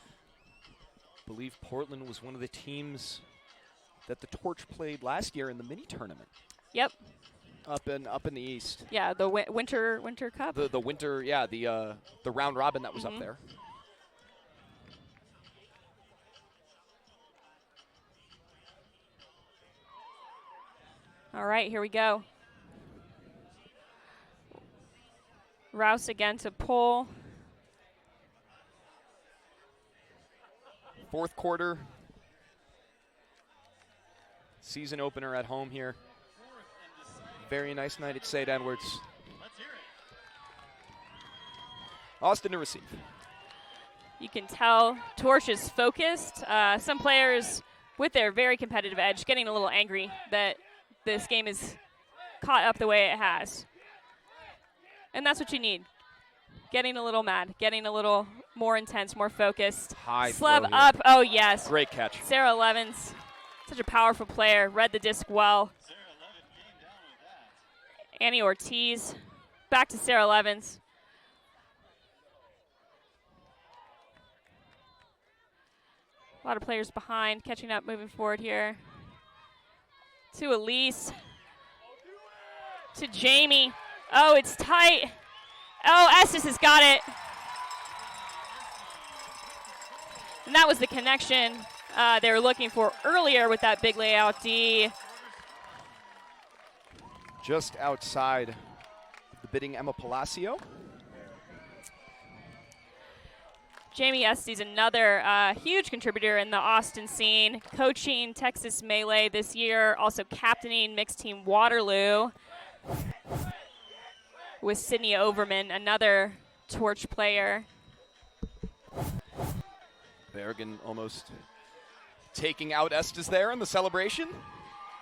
believe Portland was one of the teams that the Torch played last year in the mini tournament. Yep. Up in the East. Yeah, the winter cup. The winter, yeah, the round robin that was up there. All right, here we go. Rouse again to pull. Fourth quarter. Season opener at home here. Very nice night at St. Edwards. Let's hear it. Austin to receive. You can tell Torch is focused. Some players with their very competitive edge getting a little angry that this game is caught up the way it has. And that's what you need. Getting a little mad, getting a little more intense, more focused. High Slab throw here. up. Oh, yes. Great catch. Sarah Levens, such a powerful player, read the disc well. Sarah Levin came down with that. Annie Ortiz, back to Sarah Levens. A lot of players behind, catching up, moving forward here. To Elise. To Jamie. Oh, it's tight. Oh, Estes has got it. And that was the connection they were looking for earlier with that big layout D. Just outside the bidding Emma Palacio. Jamie Estes, another huge contributor in the Austin scene, coaching Texas Melee this year, also captaining mixed team Waterloo with Sydney Overman, another Torch player. Bergen almost taking out Estes there in the celebration.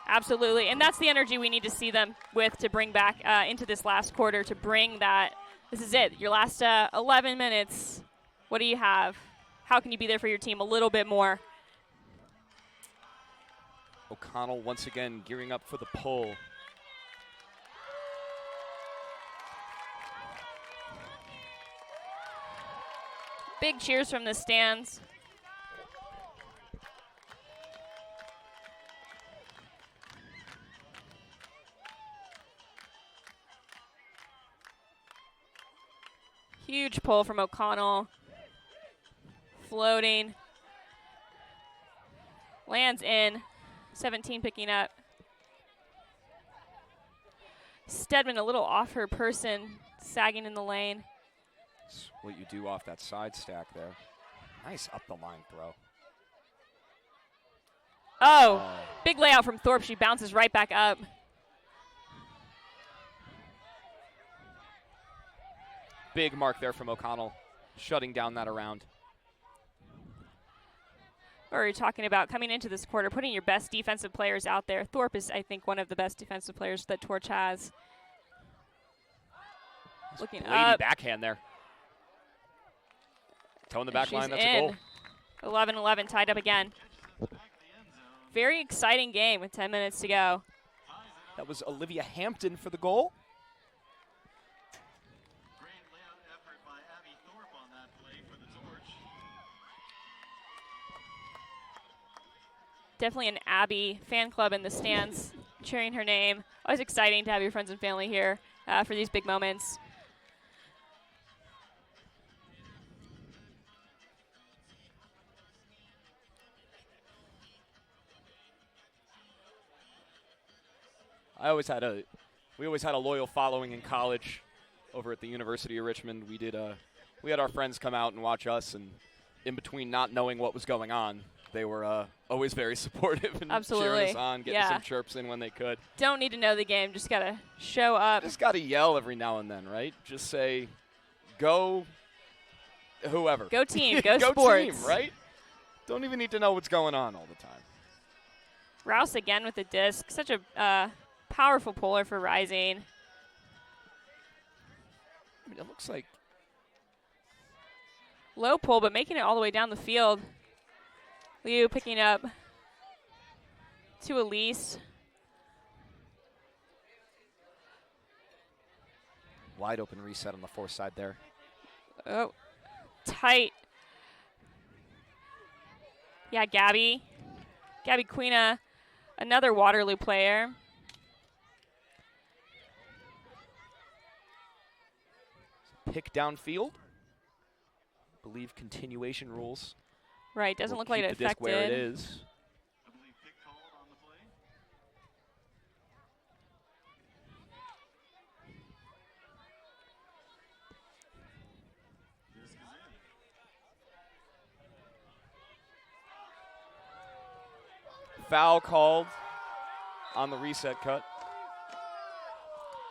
Absolutely, and that's the energy we need to see them with to bring back into this last quarter, to bring that, this is it, your last 11 minutes. What do you have? How can you be there for your team a little bit more? O'Connell once again gearing up for the pull. Big cheers from the stands. Huge pull from O'Connell. Floating. Lands in. 17 picking up. Stedman a little off her person, sagging in the lane. That's what you do off that side stack there. Nice up the line throw. Oh, big layout from Thorpe. She bounces right back up. Big mark there from O'Connell, shutting down that around. Or you're talking about coming into this quarter, putting your best defensive players out there. Thorpe is, I think, one of the best defensive players that Torch has. Looking Lady up. backhand there. Towing the back She's line, that's in. a goal. 11-11, tied up again. Very exciting game with 10 minutes to go. That was Olivia Hampton for the goal. Great layout effort by Abby Thorpe on that play for the Torch. Definitely an Abby fan club in the stands cheering her name. Always exciting to have your friends and family here for these big moments. We always had a loyal following in college over at the University of Richmond. We had our friends come out and watch us, and in between not knowing what was going on, they were always very supportive and cheering us on, getting some chirps in when they could. Don't need to know the game, just gotta show up. Just gotta yell every now and then, right? Just say, go whoever. Go team, go go sports. Team, right? Don't even need to know what's going on all the time. Rouse again with the disc. Such a powerful puller for Rising. I mean, it looks like Low pull, but making it all the way down the field. Liu picking up to Elise. wide open reset on the fourth side there. Oh, tight. Yeah, Gabby Quina, another Waterloo player. Pick downfield. Believe continuation rules. Right, doesn't will look like keep it the disc affected. where it is. I believe pick called on the play. Disc is in. foul called on the reset cut.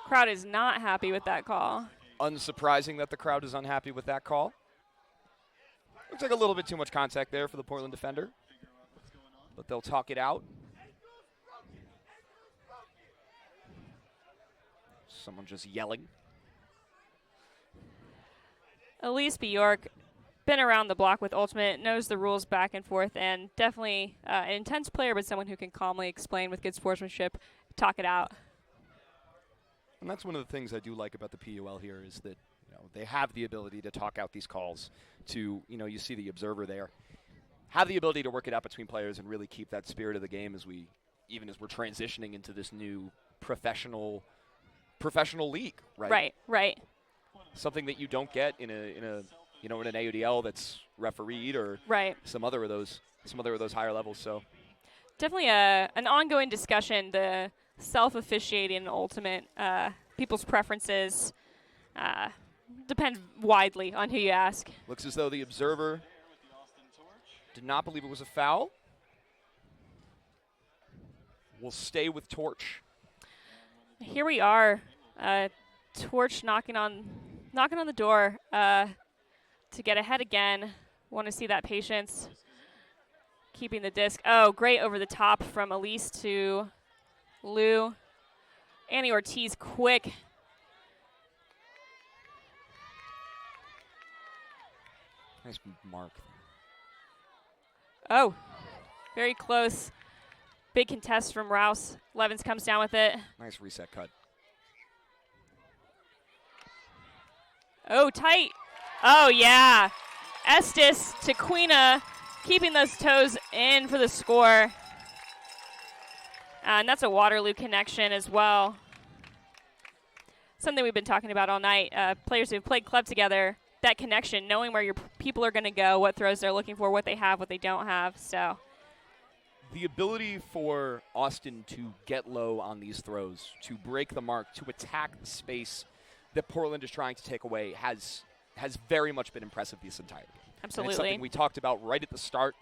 Crowd is not happy with that call. Unsurprising that the crowd is unhappy with that call. Looks like a little bit too much contact there for the Portland defender, but they'll talk it out. Someone just yelling. Elise Bjork, been around the block with Ultimate, knows the rules back and forth, and definitely an intense player, but someone who can calmly explain with good sportsmanship, talk it out. And that's one of the things I do like about the PUL here is that they have the ability to talk out these calls to, you see the observer there, have the ability to work it out between players and really keep that spirit of the game as we're transitioning into this new professional league, right? Right. Something that you don't get in an AUDL that's refereed or some other of those higher levels. So definitely an ongoing discussion. The self-officiating in Ultimate, people's preferences depend widely on who you ask. Looks as though the observer did not believe it was a foul. We'll stay with Torch. Here we are, Torch knocking on the door to get ahead again. Want to see that patience, keeping the disc. Oh, great over the top from Elise to Lou. Annie Ortiz quick. Nice mark. Oh, very close. Big contest from Rouse. Levins comes down with it. Nice reset cut. Oh, tight. Oh, yeah. Estes to Quina, keeping those toes in for the score. And that's a Waterloo connection as well. Something we've been talking about all night. Players who have played club together, that connection, knowing where your people are going to go, what throws they're looking for, what they have, what they don't have. So the ability for Austin to get low on these throws, to break the mark, to attack the space that Portland is trying to take away has very much been impressive this entire game. Absolutely. And it's something we talked about right at the start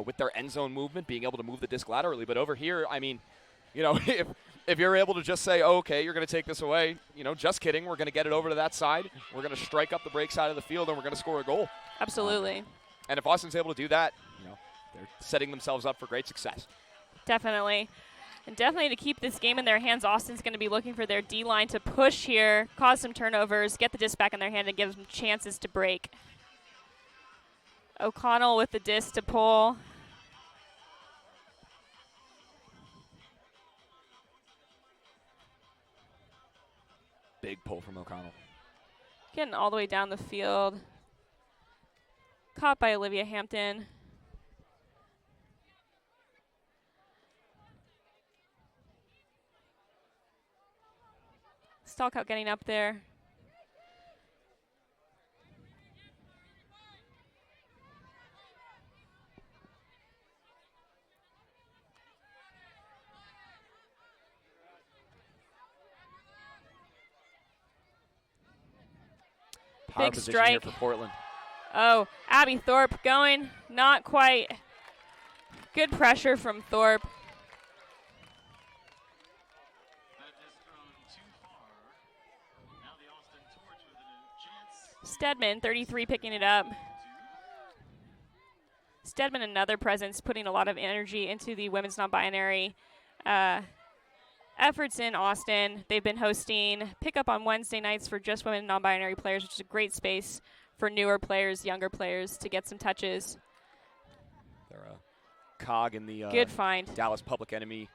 with their end zone movement, being able to move the disc laterally. But over here, I mean, if you're able to just say, oh, okay, you're going to take this away, just kidding, we're going to get it over to that side, we're going to strike up the break side of the field, and we're going to score a goal. Absolutely. And if Austin's able to do that, they're setting themselves up for great success. Definitely. And definitely to keep this game in their hands, Austin's going to be looking for their D-line to push here, cause some turnovers, get the disc back in their hand, and give them chances to break. O'Connell with the disc to pull. Big pull from O'Connell. Getting all the way down the field. Caught by Olivia Hampton. Stalkout getting up there. Power Big position strike here for Portland. Oh, Abby Thorpe going, not quite. Good pressure from Thorpe. Stedman, 33, picking it up. Stedman, another presence, putting a lot of energy into the women's non-binary efforts in Austin. They've been hosting pickup on Wednesday nights for just women non-binary players, which is a great space for newer players, younger players to get some touches. They're a cog in the good find. Dallas Public Enemy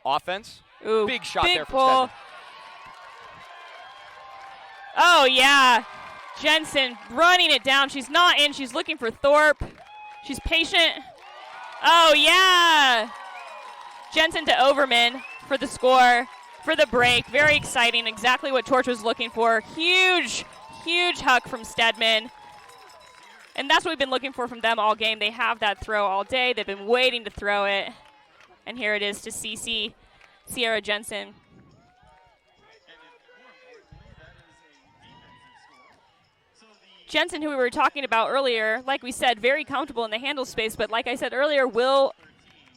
offense. Ooh, big shot big there from pull. Stedman. Oh, yeah. Jensen running it down. She's not in. She's looking for Thorpe. She's patient. Oh, yeah. Jensen to Overman for the score, for the break. Very exciting. Exactly what Torch was looking for. Huge huck from Stedman. And that's what we've been looking for from them all game. They have that throw all day. They've been waiting to throw it. And here it is to CC Sierra Jensen. Jensen, who we were talking about earlier, like we said, very comfortable in the handle space, but like I said earlier, will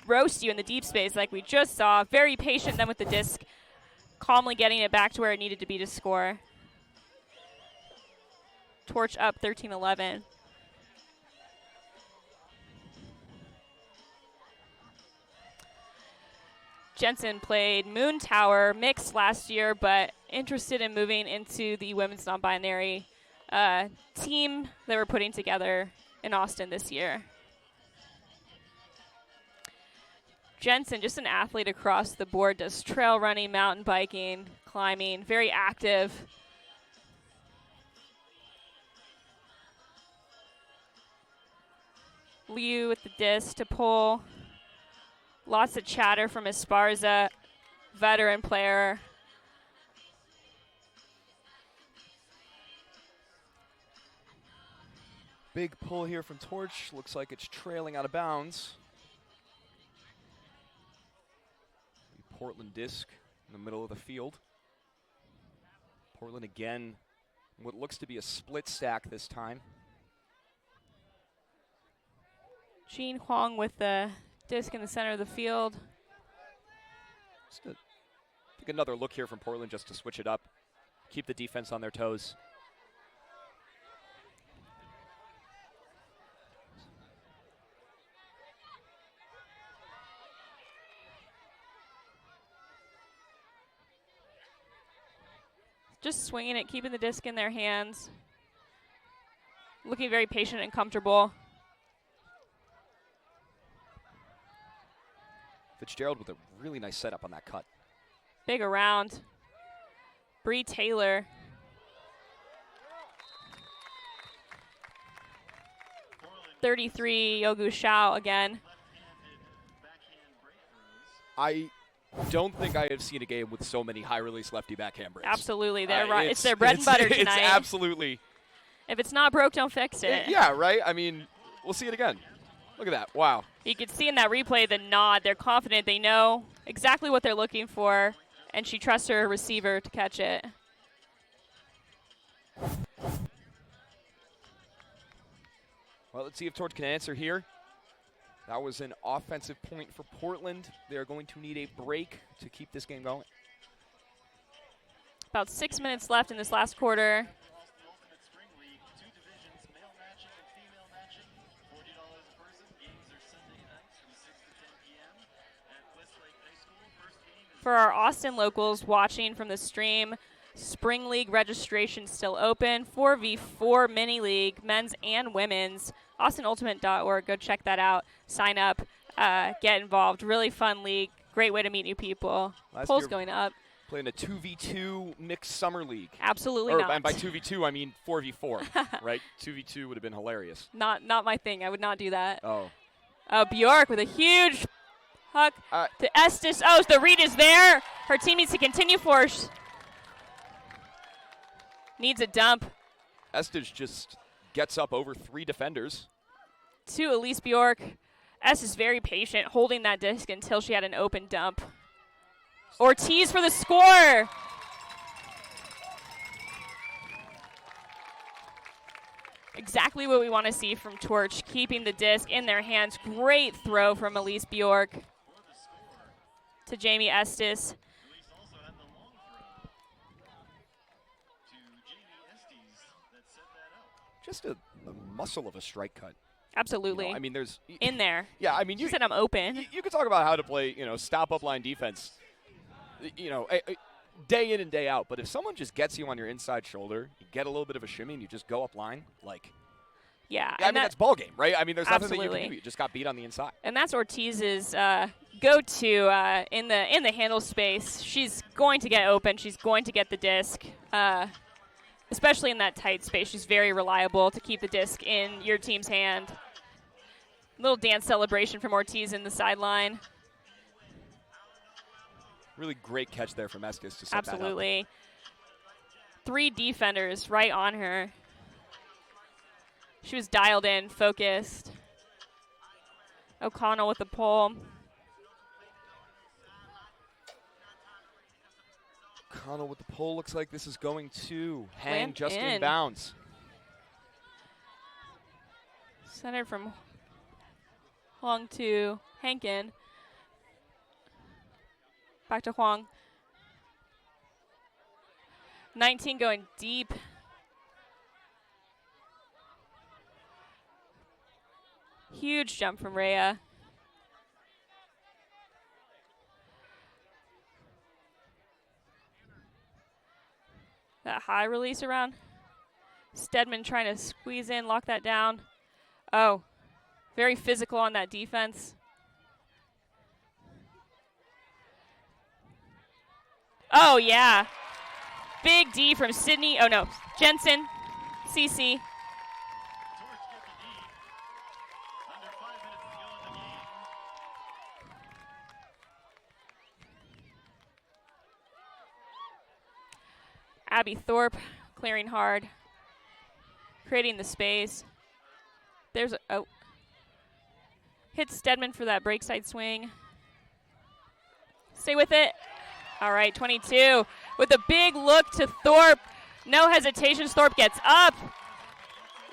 roast you in the deep space like we just saw. Very patient then with the disc, calmly getting it back to where it needed to be to score. Torch up 13-11. Jensen played Moon Tower mixed last year, but interested in moving into the women's non-binary team that we're putting together in Austin this year. Jensen, just an athlete across the board, does trail running, mountain biking, climbing, very active. Liu with the disc to pull. Lots of chatter from Esparza, veteran player. Big pull here from Torch. Looks like it's trailing out of bounds. Portland disc in the middle of the field. Portland again, what looks to be a split stack this time. Jean Huang with the disc in the center of the field. Take another look here from Portland just to switch it up. Keep the defense on their toes. Just swinging it, keeping the disc in their hands. Looking very patient and comfortable. Fitzgerald with a really nice setup on that cut. Big around. Bree Taylor. .33 Yogu Shao again. I don't think I have seen a game with so many high-release lefty backhand breaks. Absolutely. It's their bread and butter tonight. It's absolutely. If it's not broke, don't fix it. Yeah, right? I mean, we'll see it again. Look at that. Wow. You could see in that replay the nod. They're confident. They know exactly what they're looking for, and she trusts her receiver to catch it. Well, let's see if Torch can answer here. That was an offensive point for Portland. They're going to need a break to keep this game going. About 6 minutes left in this last quarter. For our Austin locals watching from the stream, Spring League registration still open. 4v4 mini league, men's and women's. AustinUltimate.org. Go check that out. Sign up. Get involved. Really fun league. Great way to meet new people. Polls going up. Playing a 2v2 mixed summer league. Absolutely not. And by 2v2, I mean 4v4, right? 2v2 would have been hilarious. Not my thing. I would not do that. Oh. Bjork with a huge huck to Estes. Oh, the read is there. Her team needs to continue force. Needs a dump. Estes just gets up over 3 defenders. To Elise Bjork. Estes very patient, holding that disc until she had an open dump. Ortiz for the score. Exactly what we want to see from Torch, keeping the disc in their hands. Great throw from Elise Bjork to Jamie Estes. Just a muscle of a strike cut. Absolutely. You know, I mean, there's in there. Yeah, I mean, you said I'm open. You could talk about how to play, stop up line defense, day in and day out. But if someone just gets you on your inside shoulder, you get a little bit of a shimmy, and you just go up line, yeah. I mean, that's ball game, right? I mean, there's nothing absolutely. that you can do. You just got beat on the inside. And that's Ortiz's go-to in the handle space. She's going to get open. She's going to get the disc. Especially in that tight space. She's very reliable to keep the disc in your team's hand. Little dance celebration from Ortiz in the sideline. Really great catch there from Estes to set absolutely. that up. 3 defenders right on her. She was dialed in, focused. O'Connell with the pull. O'Connell with the pull. Looks like this is going to hang Land just in in bounds. Centered from Huang to Hankin. Back to Huang. 19 going deep. Huge jump from Rhea. That high release around. Stedman trying to squeeze in, lock that down. Oh, very physical on that defense. Oh, yeah. Big D from Sydney. Oh, no. Jensen. CC. Torch gets the D. Under 5 minutes to go in the game. Abby Thorpe clearing hard. Creating the space. There's a, oh. Hits Stedman for that break side swing. Stay with it. All right, 22 with a big look to Thorpe. No hesitation. Thorpe gets up.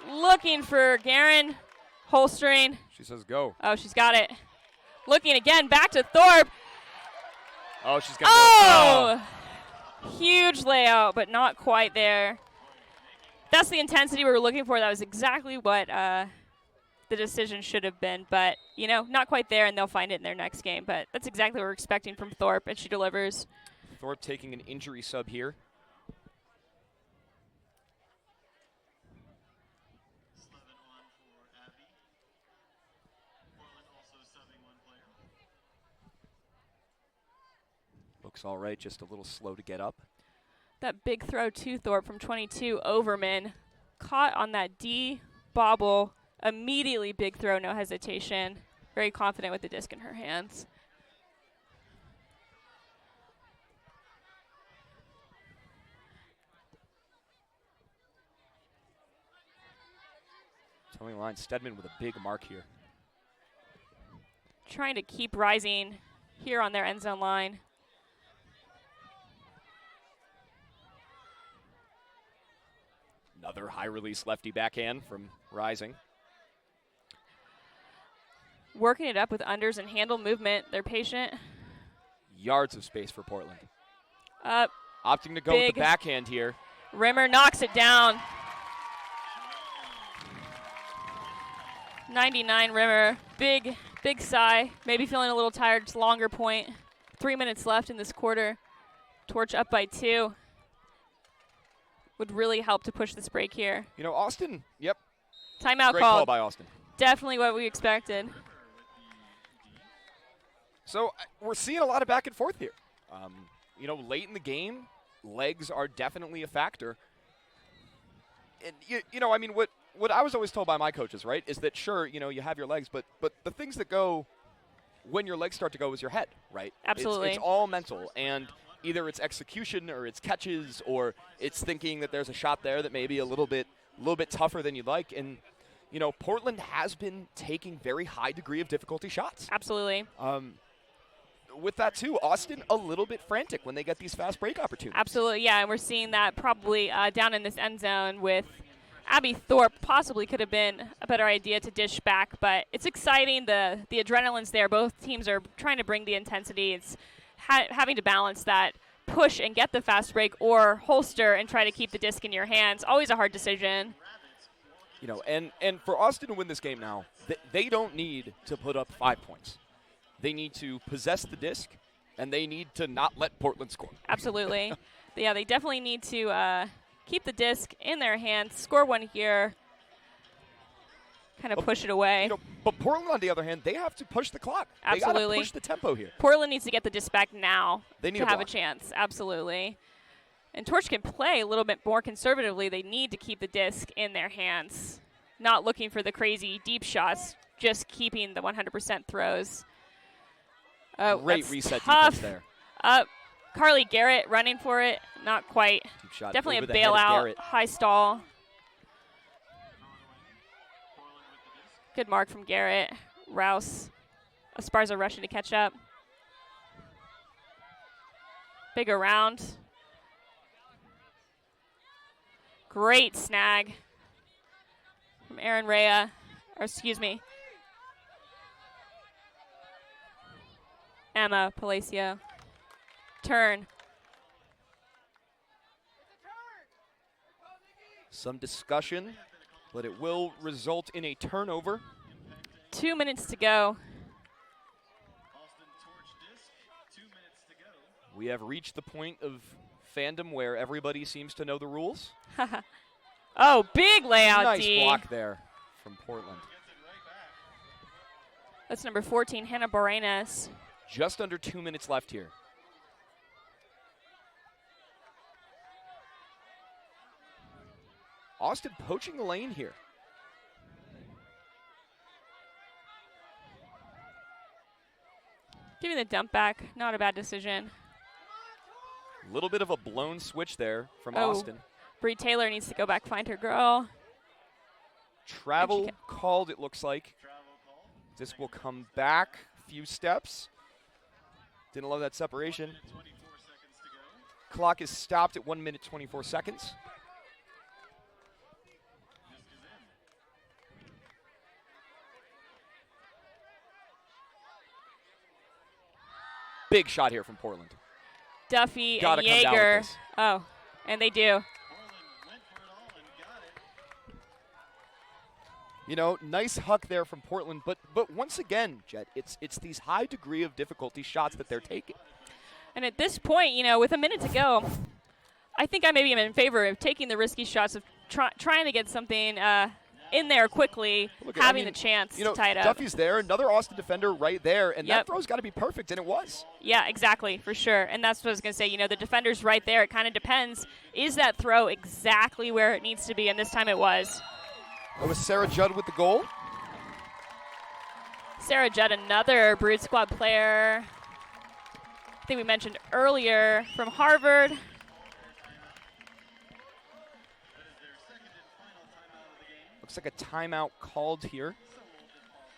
Looking for Guerin. Holstering. She says go. Oh, she's got it. Looking again. Back to Thorpe. Oh, she's going to Oh! Huge layout, but not quite there. That's the intensity we were looking for. That was exactly what the decision should have been. But, you know, not quite there, and they'll find it in their next game. But that's exactly what we're expecting from Thorpe, and she delivers. Thorpe taking an injury sub here. 11-1 for Abby. Portland also subbing one player. Looks all right, just a little slow to get up. That big throw to Thorpe from 22, Overman. Caught on that D bobble. Immediately big throw, no hesitation. Very confident with the disc in her hands. Towing line, Stedman with a big mark here. Trying to keep rising here on their end zone line. Another high release lefty backhand from Rising. Working it up with unders and handle movement. They're patient. Yards of space for Portland. Up. Opting to go with Big. the backhand here. Rimmer knocks it down. 99 Rimmer. Big sigh. Maybe feeling a little tired. It's longer point. 3 minutes left in this quarter. Torch up by 2. Would really help to push this break here. You know, Austin, yep. Timeout Great call called. by Austin. Definitely what we expected. So we're seeing a lot of back and forth here. You know, late in the game, legs are definitely a factor. And, you know, I mean, what I was always told by my coaches, right, is that, sure, you know, you have your legs, but the things that go when your legs start to go is your head, right? Absolutely. It's all mental. And either it's execution or it's catches or it's thinking that there's a shot there that may be a little bit tougher than you'd like. And, you know, Portland has been taking very high degree of difficulty shots. Absolutely. With that, too, Austin a little bit frantic when they get these fast break opportunities. Absolutely, yeah, and we're seeing that probably down in this end zone with Abby Thorpe. Possibly could have been a better idea to dish back, but it's exciting. The adrenaline's there. Both teams are trying to bring the intensity. It's having to balance that push and get the fast break or holster and try to keep the disc in your hands. Always a hard decision. You know, and for Austin to win this game now, they don't need to put up 5 points. They need to possess the disc, and they need to not let Portland score. Absolutely. Yeah, they definitely need to keep the disc in their hands, score one here, kind of push it away. You know, but Portland, on the other hand, they have to push the clock. Absolutely. They got to push the tempo here. Portland needs to get the disc back now They need to a have a block. chance. Absolutely. And Torch can play a little bit more conservatively. They need to keep the disc in their hands, not looking for the crazy deep shots, just keeping the 100% throws. Oh, Great that's reset tough. defense there. Carly Garrett running for it. Not quite. Deep shot Definitely over a the head of bailout. Garrett. High stall. Good mark from Garrett. Rouse. Esparza rushing to catch up. Big around. Great snag from Aaron Rhea. Or excuse me. Emma Palacio. turn. Some discussion, but it will result in a turnover. 2 minutes to go. Austin Torch disc, 2 minutes to go. We have reached the point of fandom where everybody seems to know the rules. Oh, big layout Nice D. block there from Portland. That's number 14, Hannah Barenas. Just under 2 minutes left here. Austin poaching the lane here. Giving the dump back, not a bad decision. A little bit of a blown switch there from Oh. Austin. Bree Taylor needs to go back, find her girl. Travel called, it looks like. This will come back a few steps. Didn't love that separation. 24 seconds to go. Clock is stopped at 1 minute 24 seconds. Disc is in. Big shot here from Portland. Duffy Gotta and come down with Yeager. this. Oh, and they do. Portland went for it all and got it. You know, nice huck there from Portland, but once again, Jet, it's these high degree of difficulty shots that they're taking. And at this point, you know, with a minute to go, I think I maybe am in favor of taking the risky shots of trying to get something in there quickly, Look, having I mean, the chance you know, to tie it up. Duffy's there, another Austin defender right there, and Yep. that throw's got to be perfect, and it was. Yeah, exactly, for sure. And that's what I was going to say. You know, the defender's right there. It kind of depends. Is that throw exactly where it needs to be? And this time it was. It was Sarah Judd with the goal. Sarah Judd, another Brood Squad player. I think we mentioned earlier from Harvard. That is their second and final timeout of the game. Looks like a timeout called here. So we'll hold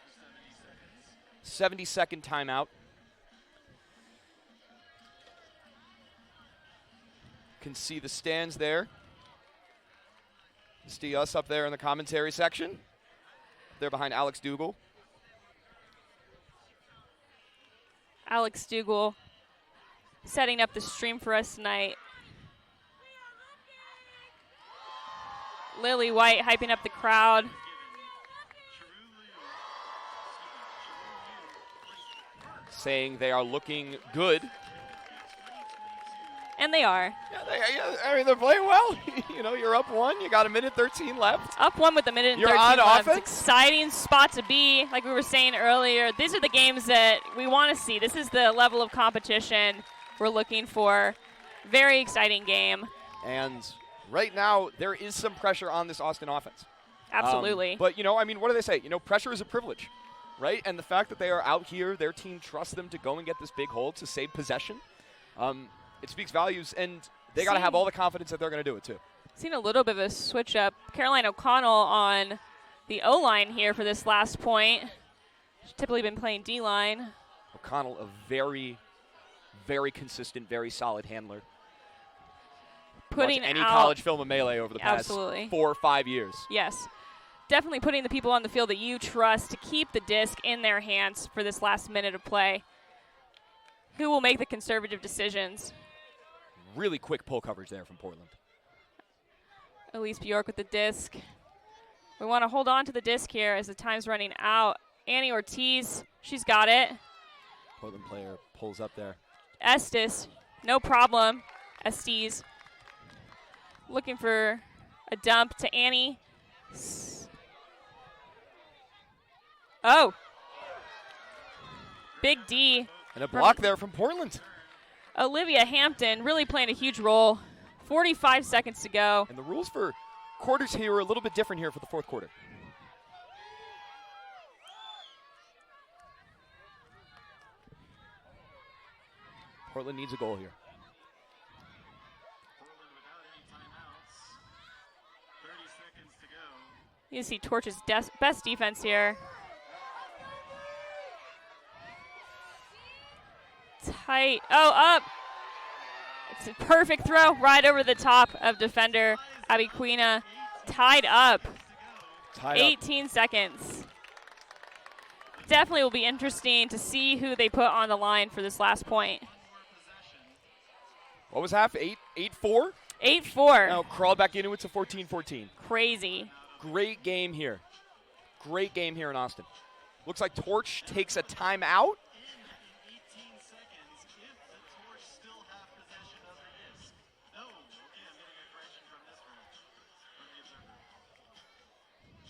for 70 seconds. 70-second timeout. Can see the stands there. See us up there in the commentary section. There behind Alex Dougal. Alex Dougal setting up the stream for us tonight. Lily White hyping up the crowd. Saying they are looking good. And they are. I mean, they're playing well. You know, you're up 1. You got a minute 13 left. Up 1 with a minute and You're 13 on left. offense? Exciting spot to be. Like we were saying earlier, these are the games that we want to see. This is the level of competition we're looking for. Very exciting game. And right now, there is some pressure on this Austin offense. Absolutely. But, you know, I mean, what do they say? You know, pressure is a privilege, right? And the fact that they are out here, their team trusts them to go and get this big hold to save possession, it speaks volumes. And they got to have all the confidence that they're going to do it, too. Seen a little bit of a switch up. Caroline O'Connell on the O-line here for this last point. She's typically been playing D-line. O'Connell, a very, very consistent, very solid handler. Putting Watch any out college film a melee over the past Absolutely. 4 or 5 years. Yes. Definitely putting the people on the field that you trust to keep the disc in their hands for this last minute of play. Who will make the conservative decisions? Really quick pull coverage there from Portland. Elise Bjork with the disc. We want to hold on to the disc here as the time's running out. Annie Ortiz, she's got it. Portland player pulls up there. Estes, no problem. Estes looking for a dump to Annie. Oh. Big D. And a block there from Portland. Olivia Hampton really playing a huge role. 45 seconds to go. And the rules for quarters here are a little bit different here for the fourth quarter. Portland needs a goal here. Portland without any timeouts. 30 seconds to go. You see Torch's best defense here. Tight. Oh, up. It's a perfect throw right over the top of defender Abby Quina. Tied up. Tied up. 18 seconds. Definitely will be interesting to see who they put on the line for this last point. What was half? 8-4? 8-4. Now crawled back into it to 14-14. Crazy. Great game here. Great game here in Austin. Looks like Torch takes a timeout. 18 seconds if the Torch still have possession of the disc. No. Okay, I'm getting a correction from this room. From the observer.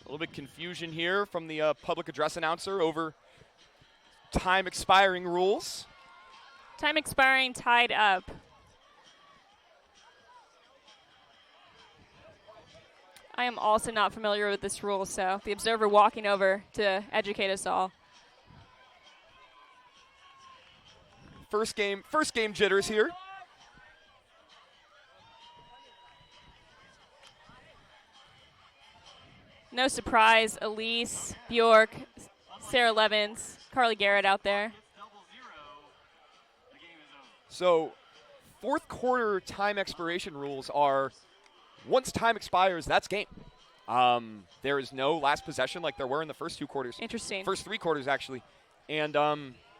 A little bit confusion here from the public address announcer over time expiring rules. Time expiring, tied up. I am also not familiar with this rule, so the observer walking over to educate us all. First game jitters here. No surprise, Elise, Bjork, Sarah Levins, Carly Garrett out there. 0-0. The game is over. So, fourth quarter time expiration rules are once time expires, that's game. There is no last possession like there were in the first 2 quarters. Interesting. First 3 quarters, actually. And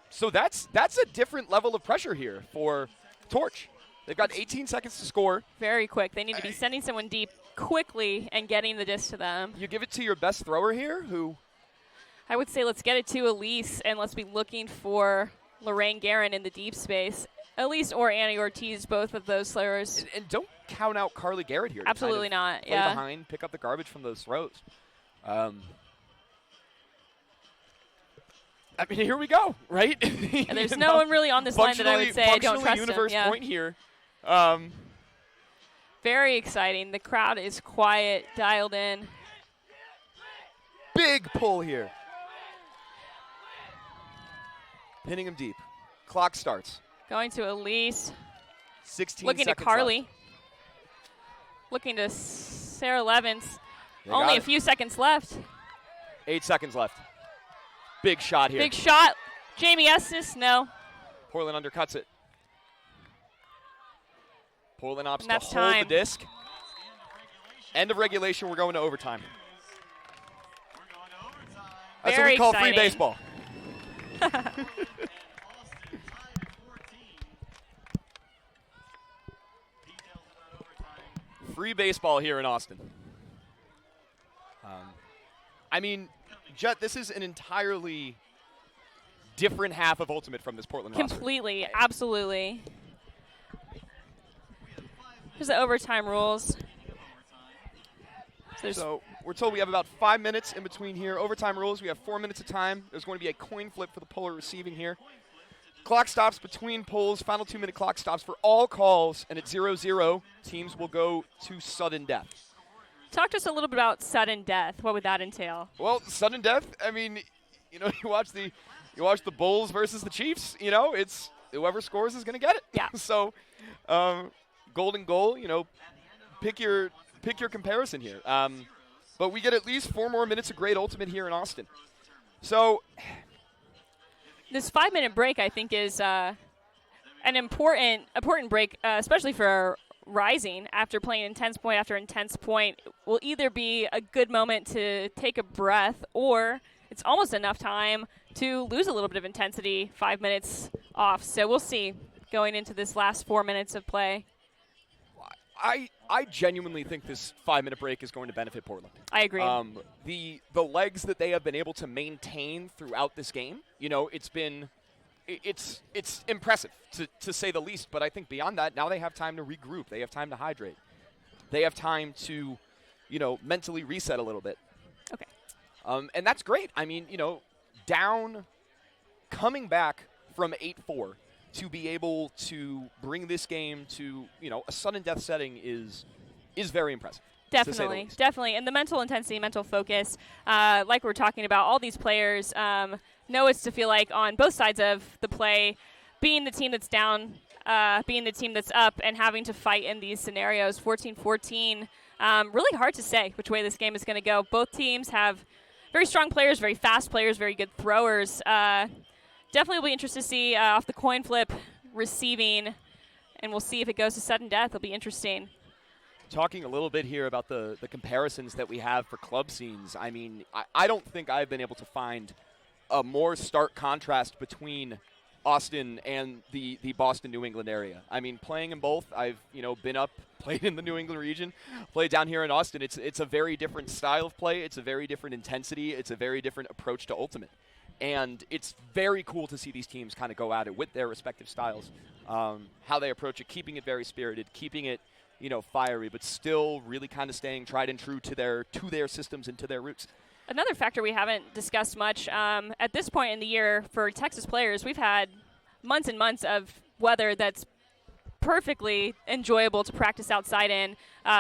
so that's a different level of pressure here for Torch. They've got 18 seconds to score. Very quick. They need to be sending someone deep quickly and getting the disc to them. You give it to your best thrower here, who I would say let's get it to Elise, and let's be looking for Lorraine Guerin in the deep space. Elise or Annie Ortiz, both of those throwers. and don't count out Carly Garrett here. to Absolutely kind of not, play yeah. behind, pick up the garbage from those throws. I mean, here we go, right? And there's You no know, one really on this line that I would say I don't functionally trust him. universe Yeah. point here. Very exciting. The crowd is quiet, dialed in. Big pull here. Pinning him deep. Clock starts. Going to Elise. 16 Looking to seconds Carly. left. Looking to Sarah Levins. They Only got a it. few seconds left. 8 seconds left. Big shot here. Big shot. Jamie Estes, no. Portland undercuts it. Portland opts And to that's hold time. the disc. End of regulation. We're going to overtime. We're going to overtime. That's Very what we call free exciting. baseball. And Austin tied at 14. Details about overtime. Free baseball here in Austin. I mean, Jet, this is an entirely different half of Ultimate from this Portland roster. Completely. Absolutely. Here's the overtime rules. So there's So we're told we have about 5 minutes in between here. Overtime rules, we have 4 minutes of time. There's going to be a coin flip for the puller receiving here. Clock stops between pulls. Final 2-minute clock stops for all calls. And at 0-0, teams will go to sudden death. talk to us a little bit about sudden death. What would that entail? Well, sudden death, I mean, you know, you watch the Bulls versus the Chiefs, you know, it's whoever scores is going to get it. Yeah. So, golden goal, you know, pick your comparison here. But we get at least 4 more minutes of great Ultimate here in Austin. So, This 5-minute break, I think, is an important break, especially for Rising. After playing intense point after intense point, will either be a good moment to take a breath, or it's almost enough time to lose a little bit of intensity. 5 minutes off, so we'll see going into this last 4 minutes of play. I genuinely think this 5-minute break is going to benefit Portland. I agree. The legs that they have been able to maintain throughout this game, you know, it's impressive to say the least. But I think beyond that, now they have time to regroup. They have time to hydrate. They have time to, you know, mentally reset a little bit. Okay. And that's great. I mean, you know, coming back from 8-4 to be able to bring this game to, you know, a sudden death setting is very impressive. to say the Definitely, least. definitely. And the mental intensity, mental focus, like we're talking about, all these players know it's to feel like on both sides of the play, being the team that's down, being the team that's up, and having to fight in these scenarios. 14-14, really hard to say which way this game is going to go. Both teams have very strong players, very fast players, very good throwers. Definitely will be interested to see off the coin flip receiving, and we'll see if it goes to sudden death. It'll be interesting. Talking a little bit here about the comparisons that we have for club scenes, I mean, I don't think I've been able to find a more stark contrast between Austin and the Boston, New England area. I mean, playing in both, I've been up, played in the New England region, played down here in Austin. It's a very different style of play. It's a very different intensity. It's a very different approach to Ultimate. And it's very cool to see these teams kind of go at it with their respective styles, how they approach it, keeping it very spirited, keeping it, fiery, but still really kind of staying tried and true to their systems and to their roots. Another factor we haven't discussed much, at this point in the year for Texas players, we've had months and months of weather that's perfectly enjoyable to practice outside in.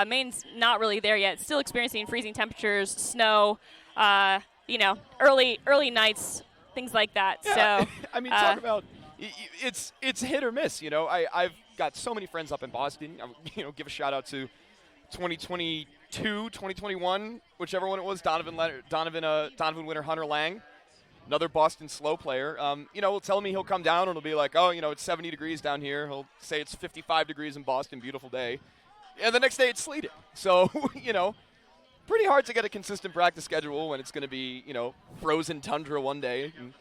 Maine's not really there yet, still experiencing freezing temperatures, snow, early nights, things like that. Yeah, So, I mean, talk about it's hit or miss. I've got so many friends up in Boston. Give a shout out to 2022, 2021, whichever one it was. Donovan Winter, Hunter Lang, another Boston slow player. Will tell me he'll come down and it'll be like, oh, it's 70 degrees down here. He'll say it's 55 degrees in Boston, beautiful day, and the next day it's sleeting. So pretty hard to get a consistent practice schedule when it's going to be frozen tundra one day and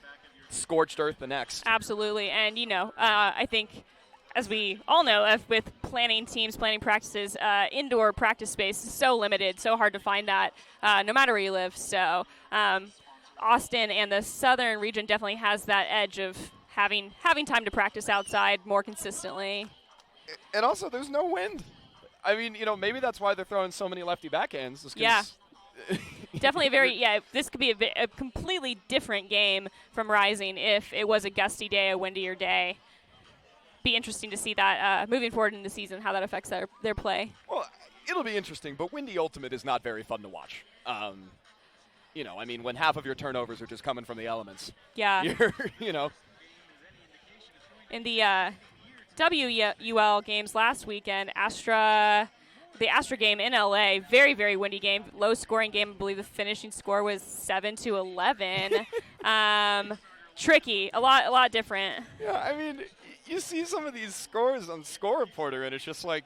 scorched earth the next. Absolutely. And, I think, as we all know, with planning practices, indoor practice space is so limited, so hard to find that no matter where you live. So Austin and the southern region definitely has that edge of having time to practice outside more consistently. And also, there's no wind. I mean, maybe that's why they're throwing so many lefty backhands. Yeah. Definitely this could be a completely different game from Rising if it was a gusty day, a windier day. Be interesting to see that moving forward in the season, how that affects their play. Well, it'll be interesting, but windy Ultimate is not very fun to watch. When half of your turnovers are just coming from the elements. Yeah. In the WUL games last weekend, the Astra game in LA, very, very windy game, low scoring game. I believe the finishing score was 7-11. Tricky, a lot different. Yeah, I mean, you see some of these scores on Score Reporter, and it's just like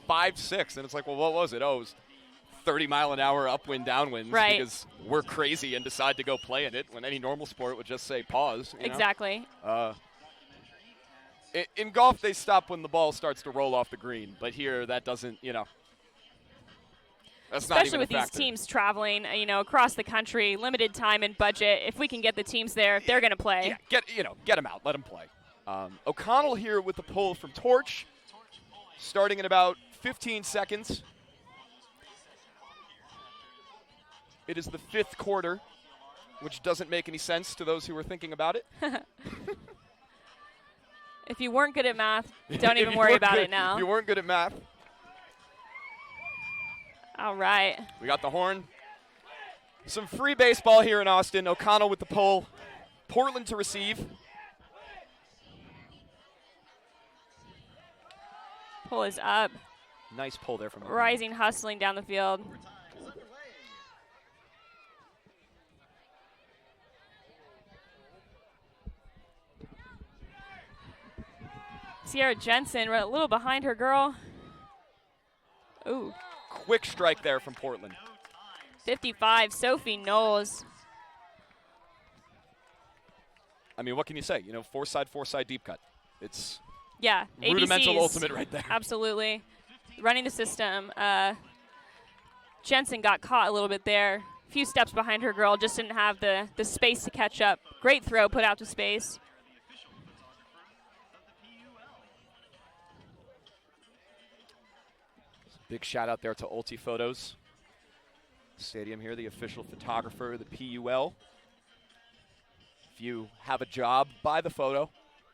5-6, and it's like, well, what was it? Oh, it was 30-mile-an-hour upwind, downwinds, right? Because we're crazy and decide to go play in it. When any normal sport would just say pause. Exactly. In golf, they stop when the ball starts to roll off the green, but here that doesn't, that's not even especially with a factor. these teams traveling, across the country, limited time and budget. If we can get the teams there, they're going to play. Yeah, get them out, let them play. O'Connell here with the pull from Torch, starting in about 15 seconds. It is the fifth quarter, which doesn't make any sense to those who are thinking about it. If you weren't good at math, don't even worry about it now. If you weren't good at math. All right. We got the horn. Some free baseball here in Austin. O'Connell with the pull. Portland to receive. Pull is up. Nice pull there from O'Connell. Rising, hustling down the field. Sierra Jensen, a little behind her girl. Ooh. Quick strike there from Portland. 55, Sophie Knowles. I mean, what can you say? Four side deep cut. It's ABCs, rudimental Ultimate right there. Absolutely. Running the system. Jensen got caught a little bit there. A few steps behind her girl, just didn't have the space to catch up. Great throw, put out to space. Big shout out there to Ulti Photos Stadium here, the official photographer of the PUL. If you have a job, buy the photo.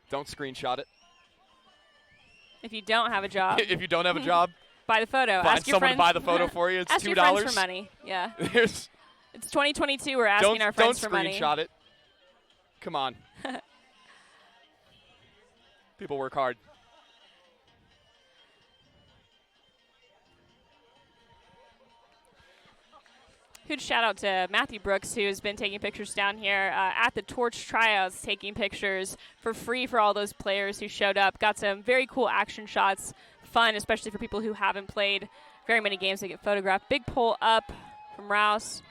Don't screenshot it. If you don't have a job. If you don't have a job, buy the photo. Find Ask your someone friends, to buy the photo for you. It's ask $2. your friends for money. Yeah. It's 2022. We're asking our friends for money. Don't screenshot it. Come on. People work hard. Huge shout out to Matthew Brooks, who's been taking pictures down here at the Torch tryouts, taking pictures for free for all those players who showed up. Got some very cool action shots, fun, especially for people who haven't played very many games to get photographed. Big pull up from Rouse.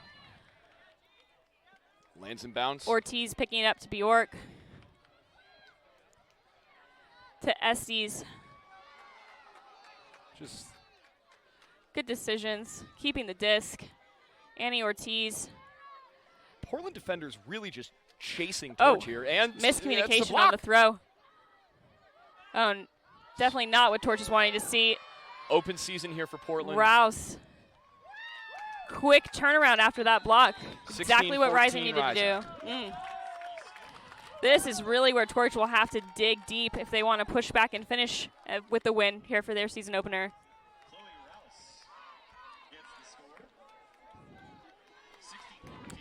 Lands and bounce. Ortiz picking it up to Bjork. to Estes. Just Good decisions. Keeping the disc. Annie Ortiz. Portland defenders really just chasing Oh, Torch here. And miscommunication on the throw. Oh, definitely not what Torch is wanting to see. Open season here for Portland. Rouse. Quick turnaround after that block. Exactly what 16-14 Rising needed Rising. to do. This is really where Torch will have to dig deep if they want to push back and finish with the win here for their season opener. Chloe Rouse gets the score.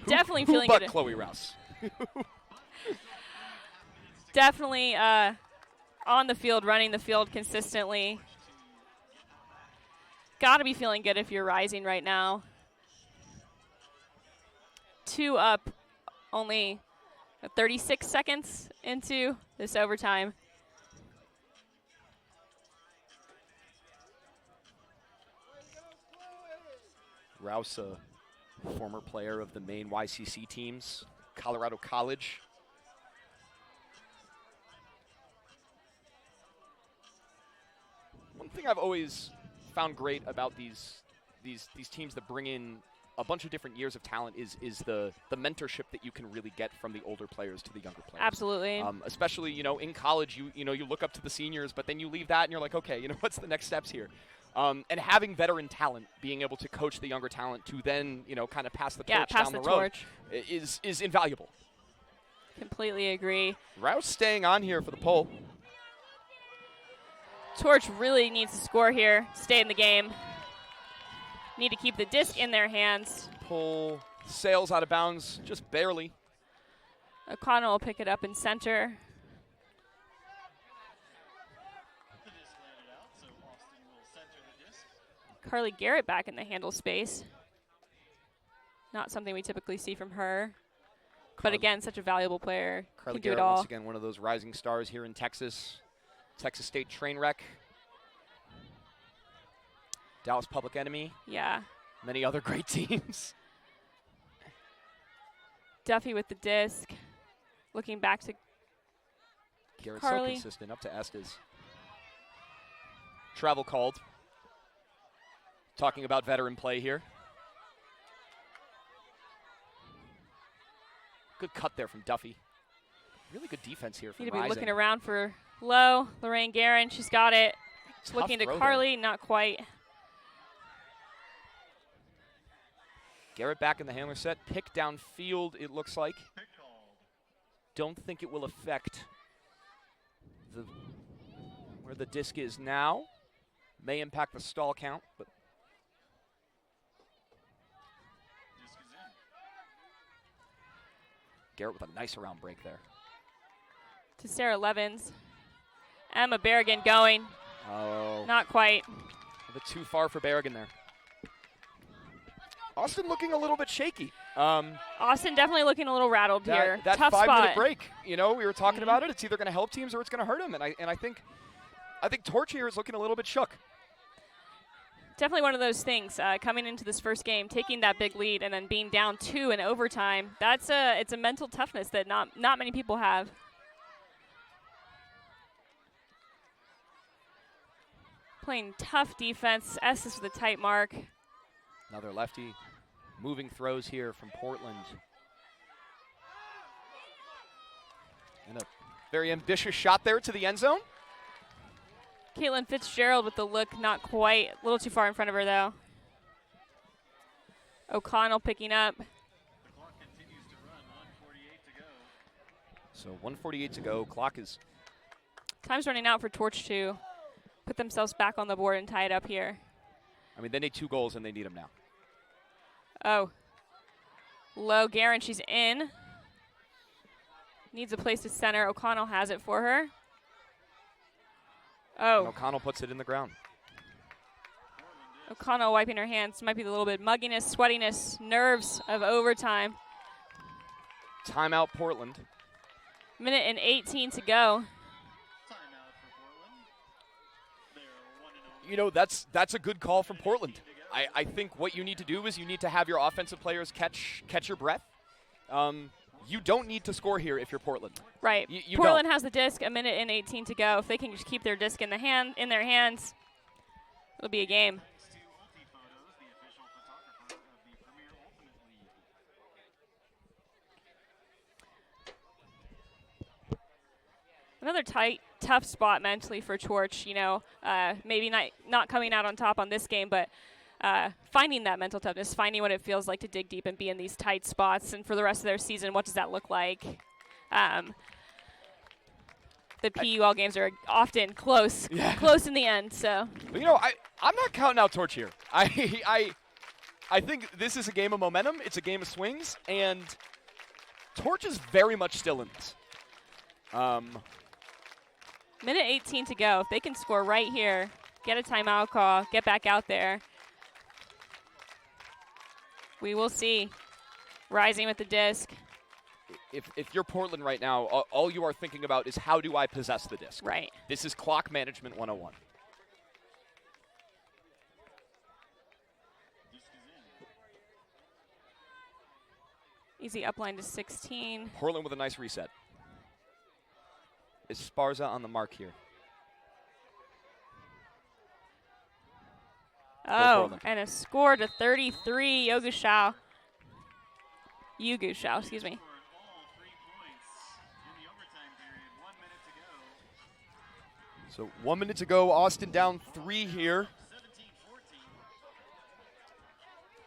Definitely Who feeling but good. Chloe Rouse? Definitely on the field, running the field consistently. Got to be feeling good if you're Rising right now. 2 up, only 36 seconds into this overtime. Rouse, a former player of the main YCC teams, Colorado College. One thing I've always found great about these teams that bring in a bunch of different years of talent is the mentorship that you can really get from the older players to the younger players. Absolutely. Especially, in college, you look up to the seniors, but then you leave that and you're like, okay, what's the next steps here? And having veteran talent, being able to coach the younger talent to then, kind of pass the torch down the road is invaluable. Completely agree. Rouse staying on here for the PUL. Torch really needs to score here, stay in the game. Need to keep the disc in their hands. PUL sails out of bounds, just barely. O'Connell will pick it up in center. The disc landed out, so Austin will center the disc. Carly Garrett back in the handle space. Not something we typically see from her. But again, such a valuable player. Carly Can do it Garrett, all. once again, one of those rising stars here in Texas. Texas State train wreck. Dallas Public Enemy. Yeah. Many other great teams. Duffy with the disc. Looking back to Garrett's Carly. so consistent, up to Estes. Travel called. Talking about veteran play here. Good cut there from Duffy. Really good defense here from need to be Rising. looking around for Low. Lorraine Guerin, she's got it. Tough Looking to throw there. Carly, not quite. Garrett back in the handler set. Pick downfield, it looks like. Pick called. Don't think it will affect where the disc is now. May impact the stall count, but Disc is in. Garrett with a nice around break there. To Sarah Levins. Emma Berrigan going. Oh, Not quite. a bit too far for Berrigan there. Austin looking a little bit shaky. Austin definitely looking a little rattled here. That Tough 5-minute spot. break, we were talking about it. It's either going to help teams or it's going to hurt them. And I think Torch here is looking a little bit shook. Definitely one of those things. Coming into this first game, taking that big lead, and then being down 2 in overtime. It's a mental toughness that not many people have. Playing tough defense. Estes with a tight mark. Another lefty. Moving throws here from Portland. And a very ambitious shot there to the end zone. Caitlin Fitzgerald with the look, not quite. A little too far in front of her, though. O'Connell picking up. The clock continues to run. 1:48 to go. So 1:48 to go. Clock is Time's running out for Torch to put themselves back on the board and tie it up here. they need 2 goals and they need them now. Oh. Low Guerin, she's in. Needs a place to center. O'Connell has it for her. And Oh. O'Connell puts it in the ground. O'Connell wiping her hands. Might be the little bit mugginess, sweatiness, nerves of overtime. Timeout Portland. Minute and 18 to go. Timeout for Portland. They're 1-0. That's a good call from Portland. I think what you need to do is you need to have your offensive players catch your breath. you don't need to score here if you're Portland. Right. You Portland don't. has the disc, a minute and 18 to go. If they can just keep their disc in their hands, it'll be a game. Thanks to Ulti Photos, the official photographer of the Premier Ultimate League. Another tight, tough spot mentally for Torch. You know, maybe not coming out on top on this game, but finding that mental toughness, finding what it feels like to dig deep and be in these tight spots. And for the rest of their season, what does that look like? The PUL games are often close in the end. So, But, I'm not counting out Torch here. I think this is a game of momentum. It's a game of swings, and Torch is very much still in this. minute 18 to go. If they can score right here, get a timeout call, get back out there, we will see. Rising with the disc. If you're Portland right now, all you are thinking about is how do I possess the disc? Right. This is clock management 101. Easy upline to 16. Portland with a nice reset. Esparza on the mark here. Oh, Portland. and a score to 33. Yugushao, excuse me. Scored all 3 points in the overtime period. 1 minute to go. So 1 minute to go. Austin down 3 here. 17-14.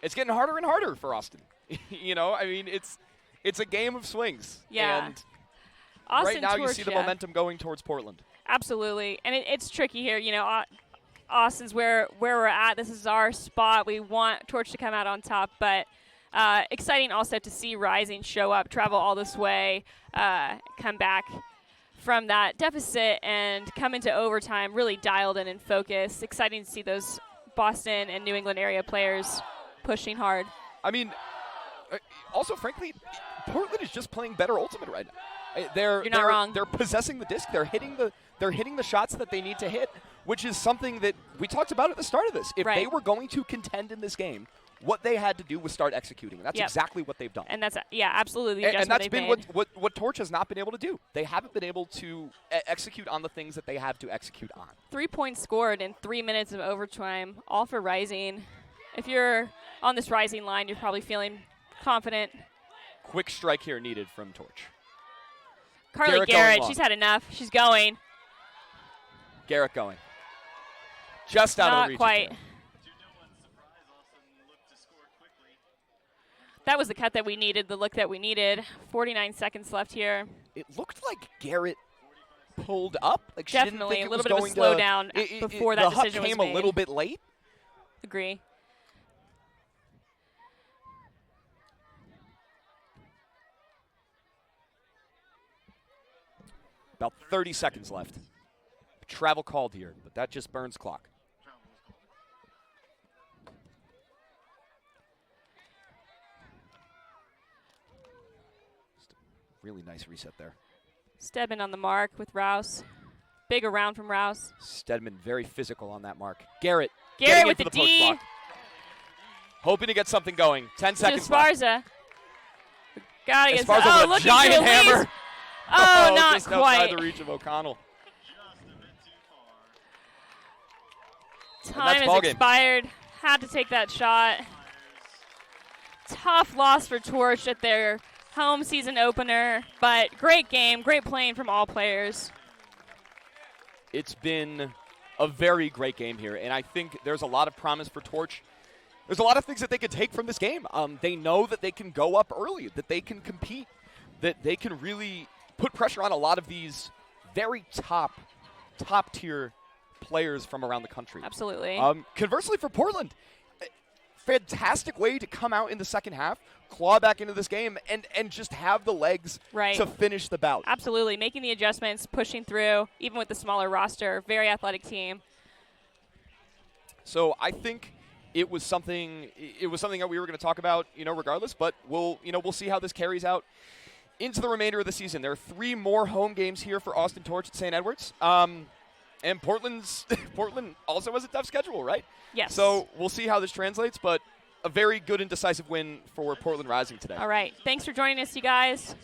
It's getting harder and harder for Austin. It's a game of swings. Yeah. And Austin right now you Torch, see the yeah. momentum going towards Portland. Absolutely, and it's tricky here. Austin's where we're at. This is our spot. We want Torch to come out on top, but exciting also to see Rising show up, travel all this way, come back from that deficit and come into overtime really dialed in and focused. Exciting to see those Boston and New England area players pushing hard. Also, frankly, Portland is just playing better ultimate right now. You're not wrong. They're possessing the disc. They're hitting the shots that they need to hit, which is something that we talked about at the start of this. If Right. they were going to contend in this game, what they had to do was start executing. That's Yep. exactly what they've done. And that's absolutely And that's they've been made. what Torch has not been able to do. They haven't been able to execute on the things that they have to execute on. 3 points scored in 3 minutes of overtime, all for Rising. If you're on this Rising line, you're probably feeling confident. Quick strike here needed from Torch. Carly Garrett going Garrett, long. she's had enough. She's going. Garrett going. Just out of Not the reach. quite. To no one's surprise, Austin looked to score quickly. That was the cut that we needed, the look that we needed. 49 seconds left here. It looked like Garrett pulled up. Like she didn't Definitely think a it little was bit of a going slowdown to, before that the hut decision was came made. a little bit late. Agree. About 30 seconds left. Travel called here, but that just burns clock. Really nice reset there. Stedman on the mark with Rouse. Big around from Rouse. Stedman very physical on that mark. Garrett Garrett getting with in for the the post D. block. Hoping to get something going. 10 To seconds left. Esparza. Gotta get Esparza with a looking giant to release. hammer. Oh, not just quite. outside the reach of O'Connell. Just a bit too far. Time that's has ball game. expired. Had to take that shot. Tough loss for Torch at their home season opener, but great game, great playing from all players. It's been a very great game here, and I think there's a lot of promise for Torch. There's a lot of things that they could take from this game. They know that they can go up early, that they can compete, that they can really put pressure on a lot of these very top tier players from around the country. Absolutely. Conversely for Portland, fantastic way to come out in the second half, claw back into this game, and just have the legs Right. to finish the bout. Absolutely. Making the adjustments, pushing through, even with the smaller roster. Very athletic team. So I think it was something that we were going to talk about, regardless, but we'll see how this carries out into the remainder of the season. There are 3 more home games here for Austin Torch at St. Edwards. And Portland also has a tough schedule, right? Yes. So we'll see how this translates, but a very good and decisive win for Portland Rising today. All right. Thanks for joining us, you guys.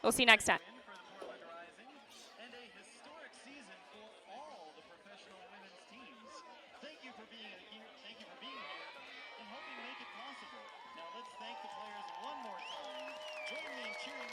We'll see you next time.